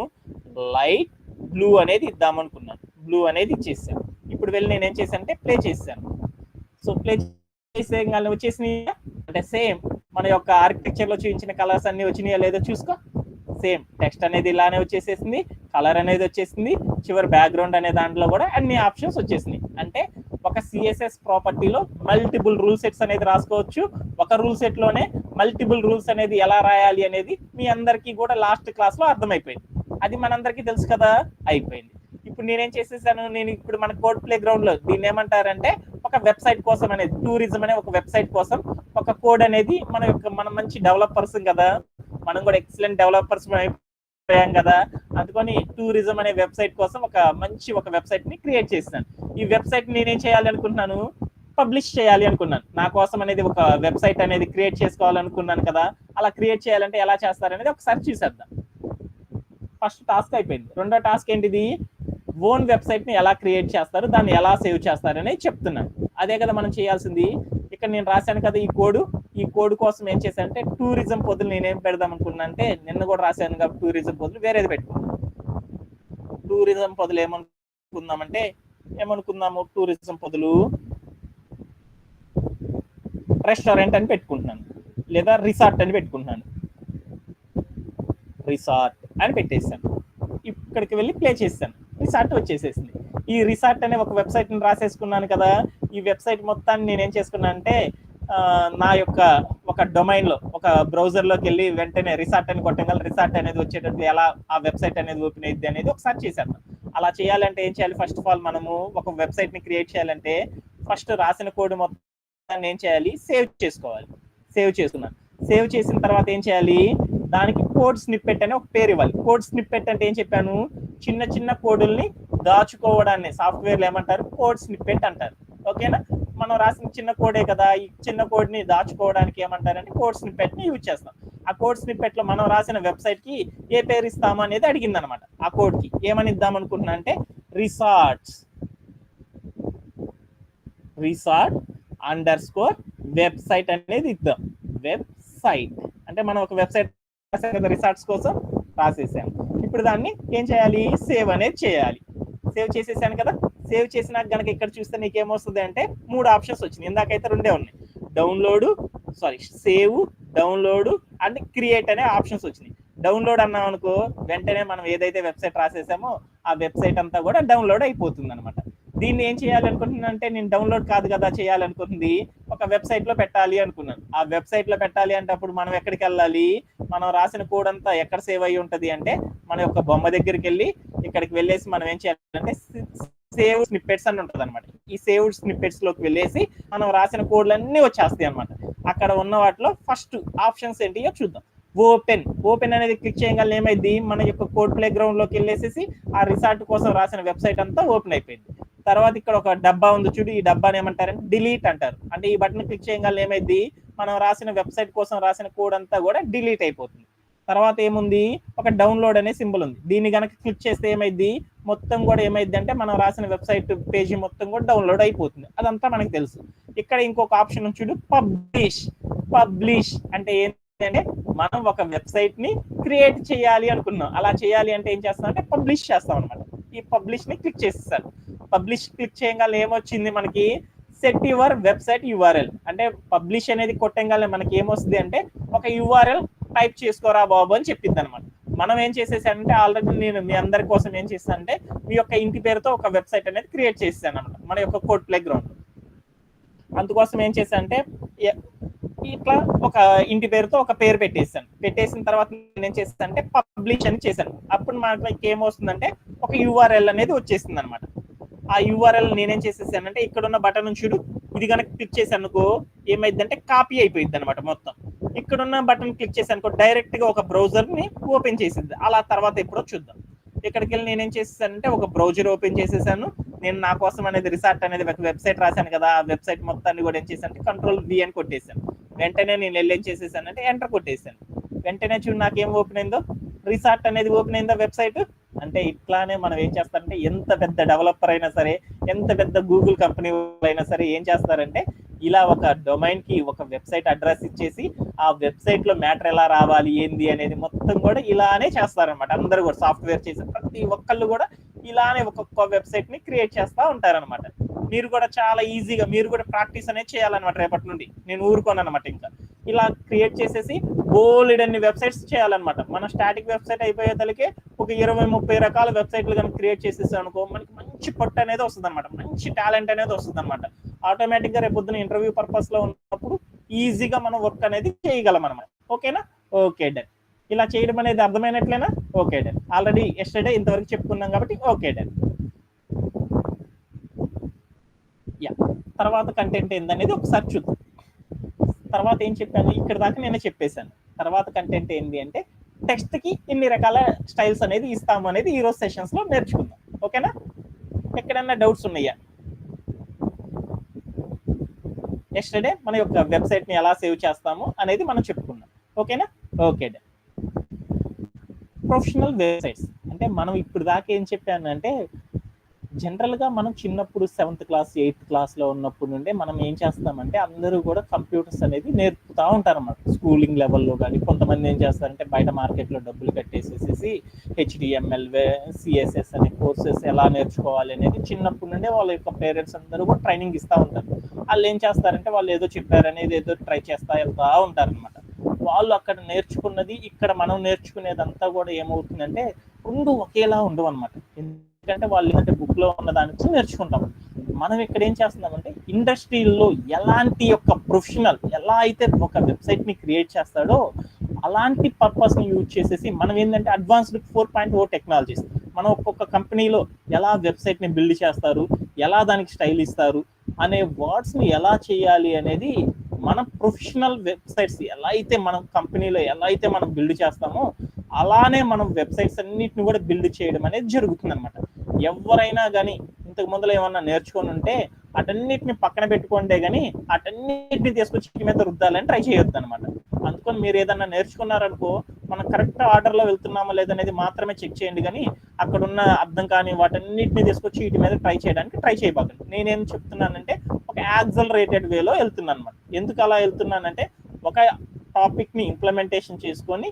లైట్ బ్లూ అనేది ఇద్దాం అనుకున్నాను. బ్లూ అనేది ఇచ్చేసాను. ఇప్పుడు వెళ్ళి నేను ఏం చేశాను అంటే ప్లే చేశాను. సో ప్లే చేసే వచ్చేసినాయి అంటే సేమ్ మన యొక్క ఆర్కిటెక్చర్ లో చూపించిన కలర్స్ అన్ని వచ్చినాయా లేదో చూసుకో. సేమ్ టెక్స్ట్ అనేది ఇలానే వచ్చేసేసింది, కలర్ అనేది వచ్చేసింది, చివరి బ్యాక్గ్రౌండ్ అనే దాంట్లో కూడా అన్ని ఆప్షన్స్ వచ్చేసినాయి. అంటే ఒక సిఎస్ఎస్ ప్రాపర్టీలో మల్టిపుల్ రూల్ సెట్స్ అనేది రాసుకోవచ్చు. ఒక రూల్ సెట్ లోనే మల్టిపుల్ రూల్స్ అనేది ఎలా రాయాలి అనేది మీ అందరికీ కూడా లాస్ట్ క్లాస్ లో అర్థమైపోయింది. అది మనందరికీ తెలుసు కదా, అయిపోయింది. ఇప్పుడు నేనేం చేసేసాను, నేను ఇప్పుడు మన కోడ్ ప్లే గ్రౌండ్ లో దీన్ని ఏమంటారంటే ఒక వెబ్సైట్ కోసం అనేది, టూరిజం అనే ఒక వెబ్సైట్ కోసం ఒక కోడ్ అనేది మనం మంచి డెవలపర్స్ కదా, మనం కూడా ఎక్సలెంట్ డెవలపర్స్ అయిపోయాం కదా, అందుకని టూరిజం అనే వెబ్సైట్ కోసం ఒక వెబ్సైట్ ని క్రియేట్ చేసినాను. ఈ వెబ్సైట్ నేనేం చేయాలి అనుకుంటున్నాను, పబ్లిష్ చేయాలి అనుకున్నాను. నా కోసం అనేది ఒక వెబ్సైట్ అనేది క్రియేట్ చేసుకోవాలనుకున్నాను కదా. అలా క్రియేట్ చేయాలంటే ఎలా చేస్తారనేది ఒకసారి చూసేద్దాం. ఫస్ట్ టాస్క్ అయిపోయింది. రెండో టాస్క్ ఏంటిది, ఓన్ వెబ్సైట్ ని ఎలా క్రియేట్ చేస్తారు, దాన్ని ఎలా సేవ్ చేస్తారు అనేది చెప్తున్నాను. అదే కదా మనం చేయాల్సింది. ఇక్కడ నేను రాశాను కదా ఈ కోడ్ కోసం ఏం చేశానంటే టూరిజం పొదులు నేనేం పెడదాం అనుకున్నా అంటే, నిన్న కూడా రాశాను కాబట్టి టూరిజం పొదులు వేరేది పెట్టుకున్నాను. టూరిజం పొదులు ఏమనుకుందాము, టూరిజం పొదులు రెస్టారెంట్ అని పెట్టుకుంటున్నాను, లేదా రిసార్ట్ అని పెట్టుకుంటున్నాను. రిసార్ట్ అని పెట్టేసాను. ఇక్కడికి వెళ్ళి ప్లే చేశాను, రిసార్ట్ వచ్చేసేసింది. ఈ రిసార్ట్ అనే ఒక వెబ్సైట్ ని రాసేసుకున్నాను కదా. ఈ వెబ్సైట్ మొత్తాన్ని నేనేం చేసుకున్నాను అంటే నా యొక్క ఒక డొమైన్ లో ఒక బ్రౌజర్ లోకి వెళ్ళి వెంటనే రిసార్ట్ అని కొట్టగల రిసార్ట్ అనేది వచ్చేటట్టు ఎలా ఆ వెబ్సైట్ అనేది ఓపెన్ అయ్యింది అనేది ఒకసారి చేశాను. అలా చేయాలంటే ఏం చేయాలి, ఫస్ట్ ఆఫ్ ఆల్ మనము ఒక వెబ్సైట్ ని క్రియేట్ చేయాలంటే ఫస్ట్ రాసిన కోడ్ మొత్తాన్ని ఏం చేయాలి, సేవ్ చేసుకోవాలి. సేవ్ చేసుకున్నాను. సేవ్ చేసిన తర్వాత ఏం చేయాలి, దానికి కోడ్ స్నిప్పెట్ అనే ఒక పేరు ఇవ్వాలి. కోడ్ స్నిప్పెట్ అంటే ఏం చెప్పాను, చిన్న చిన్న కోడుల్ని దాచుకోవడాన్ని సాఫ్ట్వేర్లు ఏమంటారు, కోడ్ స్నిప్పెట్ అంటారు. ఓకేనా, మనం రాసిన చిన్న కోడే కదా, ఈ చిన్న కోడ్ ని దాచుకోవడానికి ఏమంటారంటే కోడ్ స్నిప్పెట్ ని యూజ్ చేస్తాం. ఆ కోడ్ స్నిప్పెట్ లో మనం రాసిన వెబ్సైట్ కి ఏ పేరు ఇస్తాము అనేది అడిగింది అనమాట. ఆ కోడ్ కి ఏమని ఇద్దాం అనుకుంటున్నా అంటే రిసార్ట్ అండర్స్కోర్ వెబ్సైట్ అనేది ఇద్దాం. వెబ్సైట్ అంటే మనం ఒక వెబ్సైట్ రాసాం కదా రిసార్ట్స్ కోసం, రాసేసాం. ఇప్పుడు దాన్ని ఏం చేయాలి, సేవ్ అనేది చేయాలి. సేవ్ చేసేసాను కదా. సేవ్ చేసినాక గనక ఇక్కడ చూస్తే నీకు ఏమొస్తుంది అంటే 3 ఆప్షన్స్ వచ్చినాయి. ఇందాకైతే 2 ఉన్నాయి, సేవ్, డౌన్లోడ్ అండ్ క్రియేట్ అనే ఆప్షన్స్ వచ్చినాయి. డౌన్లోడ్ అన్నాం అనుకో, వెంటనే మనం ఏదైతే వెబ్సైట్ రాసేసామో ఆ వెబ్సైట్ అంతా కూడా డౌన్లోడ్ అయిపోతుంది అనమాట. దీన్ని ఏం చేయాలనుకుంటున్నాను అంటే, నేను డౌన్లోడ్ కాదు కదా చేయాలనుకుంటుంది, ఒక వెబ్సైట్ లో పెట్టాలి అనుకున్నాను. ఆ వెబ్సైట్ లో పెట్టాలి అంటే అప్పుడు మనం ఎక్కడికి వెళ్ళాలి, మనం రాసిన కోడ్ అంతా ఎక్కడ సేవ్ అయ్యి ఉంటది అంటే మన యొక్క బొమ్మ దగ్గరికి వెళ్ళి ఇక్కడికి వెళ్ళేసి మనం ఏం చేయాలంటే సేవ్ స్నిప్పెట్స్ అని ఉంటది అనమాట. ఈ సేవ్ స్నిప్పెట్స్ లోకి వెళ్ళేసి మనం రాసిన కోడ్లన్నీ వచ్చేస్తాయి అనమాట. అక్కడ ఉన్న వాటిలో ఫస్ట్ ఆప్షన్స్ ఏంటియో చూద్దాం. ఓపెన్ అనేది క్లిక్ చేయగల ఏమైంది, మన యొక్క కోడ్ ప్లే గ్రౌండ్ లోకి వెళ్ళేసి ఆ రిసార్ట్ కోసం రాసిన వెబ్సైట్ అంతా ఓపెన్ అయిపోయింది. తర్వాత ఇక్కడ ఒక డబ్బా ఉంది చూడు, ఈ డబ్బాని ఏమంటారంటే డిలీట్ అంటారు. అంటే ఈ బటన్ క్లిక్ చేయగల ఏమైంది, మనం రాసిన వెబ్సైట్ కోసం రాసిన కోడ్ అంతా కూడా డిలీట్ అయిపోతుంది. తర్వాత ఏముంది, ఒక డౌన్లోడ్ అనే సింబల్ ఉంది. దీన్ని గనక క్లిక్ చేస్తే ఏమైంది, మొత్తం కూడా ఏమైంది అంటే మనం రాసిన వెబ్సైట్ పేజీ మొత్తం కూడా డౌన్లోడ్ అయిపోతుంది. అదంతా మనకు తెలుసు. ఇక్కడ ఇంకొక ఆప్షన్ చూడు, పబ్లిష్ అంటే ఏంటంటే మనం ఒక వెబ్సైట్ ని క్రియేట్ చేయాలి అనుకున్నాం. అలా చేయాలి అంటే ఏం చేస్తాం అంటే పబ్లిష్ చేస్తాం అనమాట. ఈ పబ్లిష్ ని క్లిక్ చేసేసాను. పబ్లిష్ క్లిక్ చేయగానే ఏమొచ్చింది మనకి, సెట్ యువర్ వెబ్సైట్ యూఆర్ఎల్ అంటే పబ్లిష్ అనేది కొట్టంగానే మనకి ఏమొస్తుంది అంటే ఒక యూఆర్ఎల్ టైప్ చేసుకోరా బాబు అని చెప్పింది అనమాట. మనం ఏం చేసేసానంటే ఆల్రెడీ నేను మీ అందరి కోసం ఏం చేస్తానంటే మీ యొక్క ఇంటి పేరుతో ఒక వెబ్సైట్ అనేది క్రియేట్ చేసాను అనమాట మన యొక్క కోడ్ ప్లే గ్రౌండ్. అందుకోసం ఏం చేశానంటే ఇట్లా ఒక ఇంటి పేరుతో ఒక పేరు పెట్టేసాను. పెట్టేసిన తర్వాత నేను చేస్తానంటే పబ్లిష్ అని చేశాను. అప్పుడు మనకి ఏమొస్తుందంటే ఒక యూఆర్ఎల్ అనేది వచ్చేసింది అనమాట. ఆ యూఆర్ఎల్ నేనేం చేసేసానంటే ఇక్కడ ఉన్న బటన్ చూడు, ఇది కనుక క్లిక్ చేసానుకో ఏమైందంటే కాపీ అయిపోయింది అనమాట మొత్తం. ఇక్కడున్న బటన్ క్లిక్ చేసానుకో డైరెక్ట్ గా ఒక బ్రౌజర్ ని ఓపెన్ చేసింది. అలా తర్వాత ఎప్పుడో చూద్దాం. ఇక్కడికి వెళ్ళి నేనేం చేసేసానంటే ఒక బ్రౌజర్ ఓపెన్ చేసేసాను. నేను నా కోసం అనేది రిసార్ట్ అనేది ఒక వెబ్సైట్ రాశాను కదా, ఆ వెబ్సైట్ మొత్తాన్ని కూడా ఏం చేశానంటే Ctrl+V అని కొట్టేశాను. వెంటనే నేను వెళ్ళి ఏం చేసేసానంటే ఎంటర్ కొట్టేశాను. వెంటనే చూడు నాకేం ఓపెన్ అయిందో, రిసార్ట్ అనేది ఓపెన్ అయిందో వెబ్సైట్. అంటే ఇట్లానే మనం ఏం చేస్తారంటే ఎంత పెద్ద డెవలపర్ అయినా సరే, ఎంత పెద్ద గూగుల్ కంపెనీ అయినా సరే ఏం చేస్తారంటే ఇలా ఒక డొమైన్ కి ఒక వెబ్సైట్ అడ్రస్ ఇచ్చేసి ఆ వెబ్సైట్ లో మ్యాటర్ ఎలా రావాలి ఏంది అనేది మొత్తం కూడా ఇలానే చేస్తారనమాట. అందరూ కూడా సాఫ్ట్వేర్ చేసే ప్రతి ఒక్కళ్ళు కూడా ఇలానే ఒక్కొక్క వెబ్సైట్ ని క్రియేట్ చేస్తూ ఉంటారనమాట. మీరు కూడా చాలా ఈజీగా మీరు కూడా ప్రాక్టీస్ అనేది చేయాలన్నమాట. రేపటి నుండి నేను ఊరుకోను అనమాట. ఇంకా ఇలా క్రియేట్ చేసేసి బోల్డ్ అన్ని వెబ్సైట్స్ చేయాలన్నమాట. మన స్టాటిక్ వెబ్సైట్ అయిపోయే తలకే ఒక 20-30 రకాల వెబ్సైట్లు కనుక క్రియేట్ చేసేసాం అనుకో మనకి మంచి పట్టు అనేది వస్తుంది అనమాట, మంచి టాలెంట్ అనేది వస్తుంది అనమాట. ఆటోమేటిక్ గా రేపు పొద్దున ఇంటర్వ్యూ పర్పస్ లో ఉన్నప్పుడు ఈజీగా మనం వర్క్ అనేది చేయగలం అనమాట. ఓకేనా? Okay done. ఇలా చేయడం అనేది అర్థమైనట్లేనా? Okay done. ఆల్రెడీ ఎస్టర్డే ఇంతవరకు చెప్పుకున్నాం కాబట్టి ఓకే డన్. యా, తర్వాత కంటెంట్ ఏందనేది ఒకసారి చూద్దాం. తర్వాత ఏం చెప్పాను, ఇక్కడ దాకా నేనే చెప్పేశాను. తర్వాత కంటెంట్ ఏంటి అంటే టెక్స్ట్ కి ఇన్ని రకాల స్టైల్స్ అనేది ఇస్తాము అనేది ఈ రోజు సెషన్స్ లో నేర్చుకుందాం. ఓకేనా? ఎక్కడన్నా డౌట్స్ ఉన్నాయా? ఎస్టర్డే మన యొక్క వెబ్సైట్ ని ఎలా సేవ్ చేస్తాము అనేది మనం చెప్పుకున్నాం. ఓకేనా? ఓకే. ప్రొఫెషనల్ వెబ్సైట్స్ అంటే మనం ఇప్పుడు దాకా ఏం చెప్పాను అంటే జనరల్ గా మనం చిన్నప్పుడు 7th క్లాస్ 8th క్లాస్ లో ఉన్నప్పుడు నుండే మనం ఏం చేస్తామంటే అందరూ కూడా కంప్యూటర్స్ అనేది నేర్పుతా ఉంటారు అన్నమాట. స్కూలింగ్ లెవెల్లో కానీ కొంతమంది ఏం చేస్తారంటే బయట మార్కెట్ లో డబ్బులు కట్టేసేసి HTML CSS అనే కోర్సెస్ ఎలా నేర్చుకోవాలి అనేది చిన్నప్పటి నుండే వాళ్ళ యొక్క పేరెంట్స్ అందరూ కూడా ట్రైనింగ్ ఇస్తూ ఉంటారు. వాళ్ళు ఏం చేస్తారంటే వాళ్ళు ఏదో చెప్పారనేది ఏదో ట్రై చేస్తా వెళ్తా ఉంటారు అనమాట. వాళ్ళు అక్కడ నేర్చుకున్నది ఇక్కడ మనం నేర్చుకునేదంతా కూడా ఏమవుతుందంటే రెండు ఒకేలా ఉండవు అనమాట. ఎందుకంటే వాళ్ళు ఏంటంటే బుక్ లో ఉన్న దాని నుంచి నేర్చుకుంటాం. మనం ఇక్కడ ఏం చేస్తున్నామంటే ఇండస్ట్రీలో ఎలాంటి యొక్క ప్రొఫెషనల్ ఎలా అయితే ఒక వెబ్సైట్ ని క్రియేట్ చేస్తాడో అలాంటి పర్పస్ ని యూజ్ చేసేసి మనం ఏంటంటే అడ్వాన్స్డ్ 4.0 టెక్నాలజీస్ మనం ఒక్కొక్క కంపెనీలో ఎలా వెబ్సైట్ ని బిల్డ్ చేస్తారు, ఎలా దానికి స్టైల్ ఇస్తారు అనే వర్డ్స్ ని ఎలా చేయాలి అనేది మనం ప్రొఫెషనల్ వెబ్సైట్స్ ఎలా అయితే మనం కంపెనీలో ఎలా అయితే మనం బిల్డ్ చేస్తామో అలానే మనం వెబ్సైట్స్ అన్నిటిని కూడా బిల్డ్ చేయడం అనేది జరుగుతుంది అనమాట. ఎవరైనా కానీ ఇంతకు ముందులో ఏమన్నా నేర్చుకొని ఉంటే అటన్నిటిని పక్కన పెట్టుకుంటే కానీ అటన్నిటిని తీసుకొచ్చి మీద రుద్దాలని ట్రై చేయొద్దు అనమాట. అందుకని మీరు ఏదన్నా నేర్చుకున్నారనుకో మనం కరెక్ట్ ఆర్డర్లో వెళ్తున్నామా లేదనేది మాత్రమే చెక్ చేయండి, కానీ అక్కడ ఉన్న అర్థం కాని వాటన్నిటిని తీసుకొచ్చి వీటి మీద ట్రై చేయడానికి ట్రై చేయబాకండి. నేనేం చెప్తున్నానంటే ఒక యాక్సలరేటెడ్ వేలో వెళ్తున్నాను అనమాట. ఎందుకు అలా వెళ్తున్నానంటే ఒక టాపిక్ ని ఇంప్లిమెంటేషన్ చేసుకొని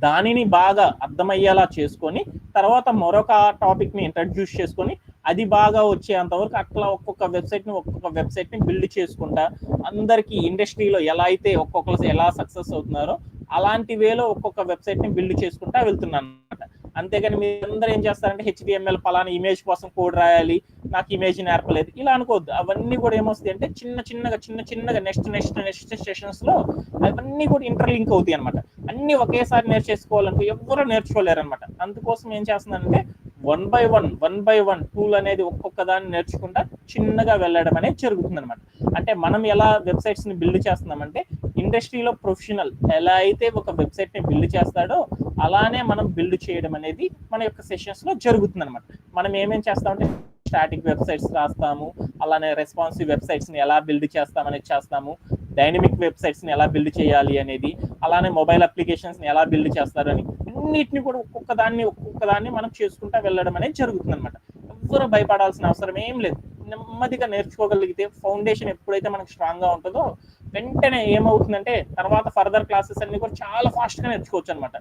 దానిని బాగా అర్థమయ్యేలా చేసుకొని తర్వాత మరొక టాపిక్ ని ఇంట్రడ్యూస్ చేసుకొని అది బాగా వచ్చేంత వరకు అట్లా ఒక్కొక్క వెబ్సైట్ ని బిల్డ్ చేసుకుంటా అందరికి ఇండస్ట్రీలో ఎలా అయితే ఒక్కొక్కరు ఎలా సక్సెస్ అవుతున్నారో అలాంటి వేలో ఒక్కొక్క వెబ్సైట్ ని బిల్డ్ చేసుకుంటా వెళ్తున్నాను అనమాట. అంతేగాని మీరందరూ ఏం చేస్తారంటే HTML పలానా ఇమేజ్ కోసం కోడ్ రాయాలి, నాకు ఇమేజ్ నేర్పలేదు ఇలా అనుకోవద్దు. అవన్నీ కూడా ఏమొస్తాయి అంటే చిన్న చిన్నగా నెక్స్ట్ సెషన్స్ లో అవన్నీ కూడా ఇంటర్లింక్ అవుతాయి అనమాట. అన్ని ఒకేసారి నేర్చేసుకోవాలంటే ఎవరు నేర్చుకోలేరు అనమాట. అందుకోసం ఏం చేస్తున్నానంటే వన్ బై వన్ టూల్ అనేది ఒక్కొక్క దాన్ని నేర్చుకుంటా చిన్నగా వెళ్ళడం అనేది జరుగుతుంది అనమాట. అంటే మనం ఎలా వెబ్సైట్స్ ని బిల్డ్ చేస్తున్నామంటే ఇండస్ట్రీలో ప్రొఫెషనల్ ఎలా అయితే ఒక వెబ్సైట్ ని బిల్డ్ చేస్తాడో అలానే మనం బిల్డ్ చేయడం అనేది మన యొక్క సెషన్స్ లో జరుగుతుంది అనమాట. మనం ఏమేం చేస్తామంటే స్టాటిక్ వెబ్సైట్స్ రాస్తాము, అలానే రెస్పాన్సివ్ వెబ్సైట్స్ ని ఎలా బిల్డ్ చేస్తామనేది చేస్తాము, డైనమిక్ వెబ్సైట్స్ ని ఎలా బిల్డ్ చేయాలి అనేది, అలానే మొబైల్ అప్లికేషన్స్ ని ఎలా బిల్డ్ చేస్తారు అని అన్నిటిని కూడా ఒక్కొక్క దాన్ని మనం చేసుకుంటా వెళ్ళడం అనేది జరుగుతుంది అనమాట. ఎవ్వరూ భయపడాల్సిన అవసరం ఏం లేదు. నెమ్మదిగా నేర్చుకోగలిగితే ఫౌండేషన్ ఎప్పుడైతే మనకు స్ట్రాంగ్ గా ఉంటుందో వెంటనే ఏమవుతుందంటే తర్వాత ఫర్దర్ క్లాసెస్ అన్ని కూడా చాలా ఫాస్ట్ గా నేర్చుకోవచ్చు అనమాట.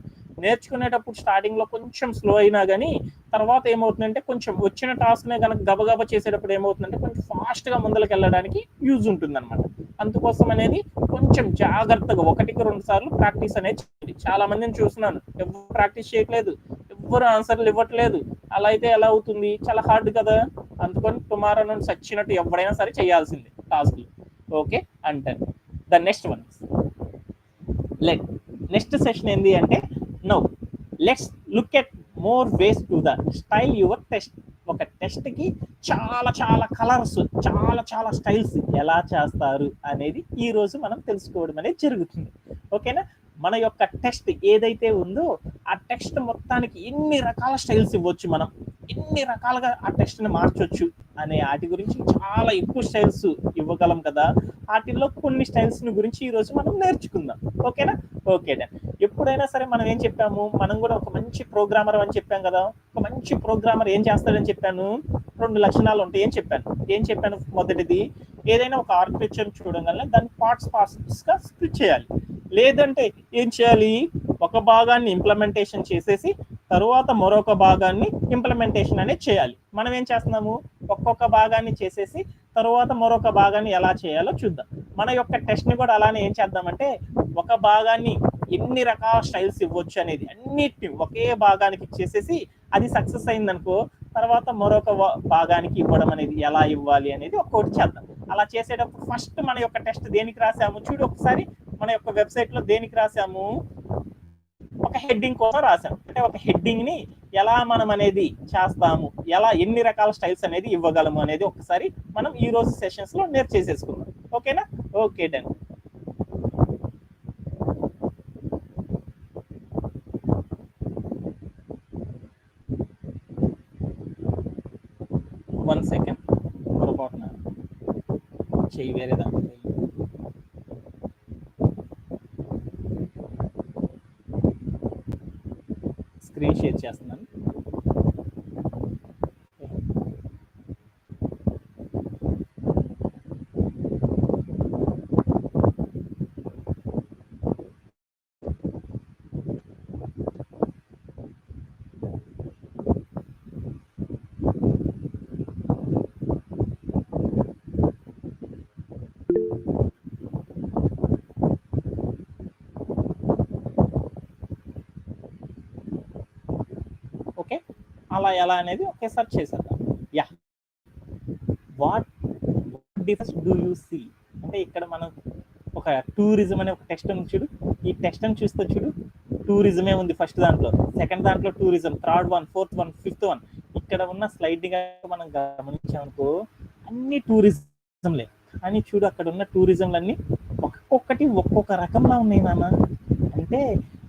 నేర్చుకునేటప్పుడు స్టార్టింగ్ లో కొంచెం స్లో అయినా కానీ తర్వాత ఏమవుతుందంటే కొంచెం వచ్చిన టాస్క్ నే కనుక గబగబా చేసేటప్పుడు ఏమవుతుందంటే కొంచెం ఫాస్ట్ గా ముందరికి వెళ్ళడానికి యూజ్ ఉంటుంది అనమాట. అందుకోసం అనేది కొంచెం జాగ్రత్తగా 1-2 సార్లు ప్రాక్టీస్ అనేది చేయండి. చాలా మందిని చూస్తున్నాను, ఎవరు ప్రాక్టీస్ చేయట్లేదు, ఎవ్వరు ఆన్సర్లు ఇవ్వట్లేదు. అలా అయితే ఎలా అవుతుంది? చాలా హార్డ్ కదా. అందుకని టుమారో నుండి సచ్చినట్టు ఎవరైనా సరే చేయాల్సిందే టాస్క్. ఓకే అంటారు. The next one next session ఏంటి అంటే now let's look at more ways to the style your test. ఒక టెస్ట్ కి చాలా చాలా కలర్స్, చాలా చాలా స్టైల్స్ ఎలా చేస్తారు అనేది ఈ రోజు మనం తెలుసుకోవడం అనేది జరుగుతుంది. ఓకేనా? మన యొక్క టెస్ట్ ఏదైతే ఉందో ఆ టెక్స్ట్ మొత్తానికి ఎన్ని రకాల స్టైల్స్ ఇవ్వచ్చు, మనం ఎన్ని రకాలుగా ఆ టెక్స్ట్ ని మార్చొచ్చు అనే వాటి గురించి చాలా ఎక్కువ స్టైల్స్ ఇవ్వగలం కదా. వాటిల్లో కొన్ని స్టైల్స్ గురించి ఈ రోజు మనం నేర్చుకుందాం. ఓకేనా? Okay done. ఎప్పుడైనా సరే మనం ఏం చెప్పాము, మనం కూడా ఒక మంచి ప్రోగ్రామర్ అని చెప్పాం కదా. ఒక మంచి ప్రోగ్రామర్ ఏం చేస్తాడని చెప్పాను, 2 లక్షణాలు ఉంటాయి అని చెప్పాను. మొదటిది, ఏదైనా ఒక ఆర్కిటెక్చర్ చూడగానే దాన్ని పార్ట్స్ గా స్ప్లిట్ చేయాలి. లేదంటే ఏం చేయాలి, ఒక భాగాన్ని ఇంప్లిమెంటేషన్ చేసేసి తరువాత మరొక భాగాన్ని ఇంప్లిమెంటేషన్ అనేది చేయాలి. మనం ఏం చేస్తున్నాము, ఒక్కొక్క భాగాన్ని చేసేసి తరువాత మరొక భాగాన్ని ఎలా చేయాలో చూద్దాం. మన యొక్క టెస్ట్ ని కూడా అలానే ఏం చేద్దామంటే ఒక భాగాన్ని ఎన్ని రకాల స్టైల్స్ ఇవ్వచ్చు అనేది అన్నిటిని ఒకే భాగానికి ఇచ్చేసేసి అది సక్సెస్ అయిందనుకో తర్వాత మరొక భాగానికి ఇవ్వడం అనేది ఎలా ఇవ్వాలి అనేది ఒక్కొక్కటి చేద్దాం. అలా చేసేటప్పుడు ఫస్ట్ మన యొక్క టెస్ట్ దేనికి రాసాము చూడు ఒకసారి. మన యొక్క వెబ్సైట్ లో దేనికి రాసాము, ఒక హెడ్డింగ్ కోసం రాసాము. అంటే ఒక హెడ్డింగ్ ని ఎలా మనం అనేది చేస్తాము, ఎలా ఎన్ని రకాల స్టైల్స్ అనేది ఇవ్వగలము అనేది ఒకసారి మనం ఈ రోజు సెషన్స్ లో నేర్చేసేసుకుందాం. ఓకేనా? Okay done. వన్ సెకండ్, పొరపాటున చెయ్యి వేరే దాంట్లో స్క్రీన్ షేర్ చేస్తున్నాను. ఓకే, అలా ఎలా అనేది ఒకేసారి చేసేద్దాం. Yeah, what difference do you see అంటే ఇక్కడ మనం ఒక టూరిజం అనే ఒక టెక్స్ట్ ఉంది చూడు. ఈ టెక్స్ట్ అని చూస్తే చూడు, టూరిజమే ఉంది ఫస్ట్ దాంట్లో, సెకండ్ దాంట్లో tourism, third one, fourth one, fifth one. ఇక్కడ ఉన్న స్లైడ్ గా మనం గమనించామనుకో అన్ని టూరిజంలే. కానీ చూడు అక్కడ ఉన్న టూరిజంలన్నీ ఒక్కొక్కటి ఒక్కొక్క రకంగా ఉన్నాయి నాన్న. అంటే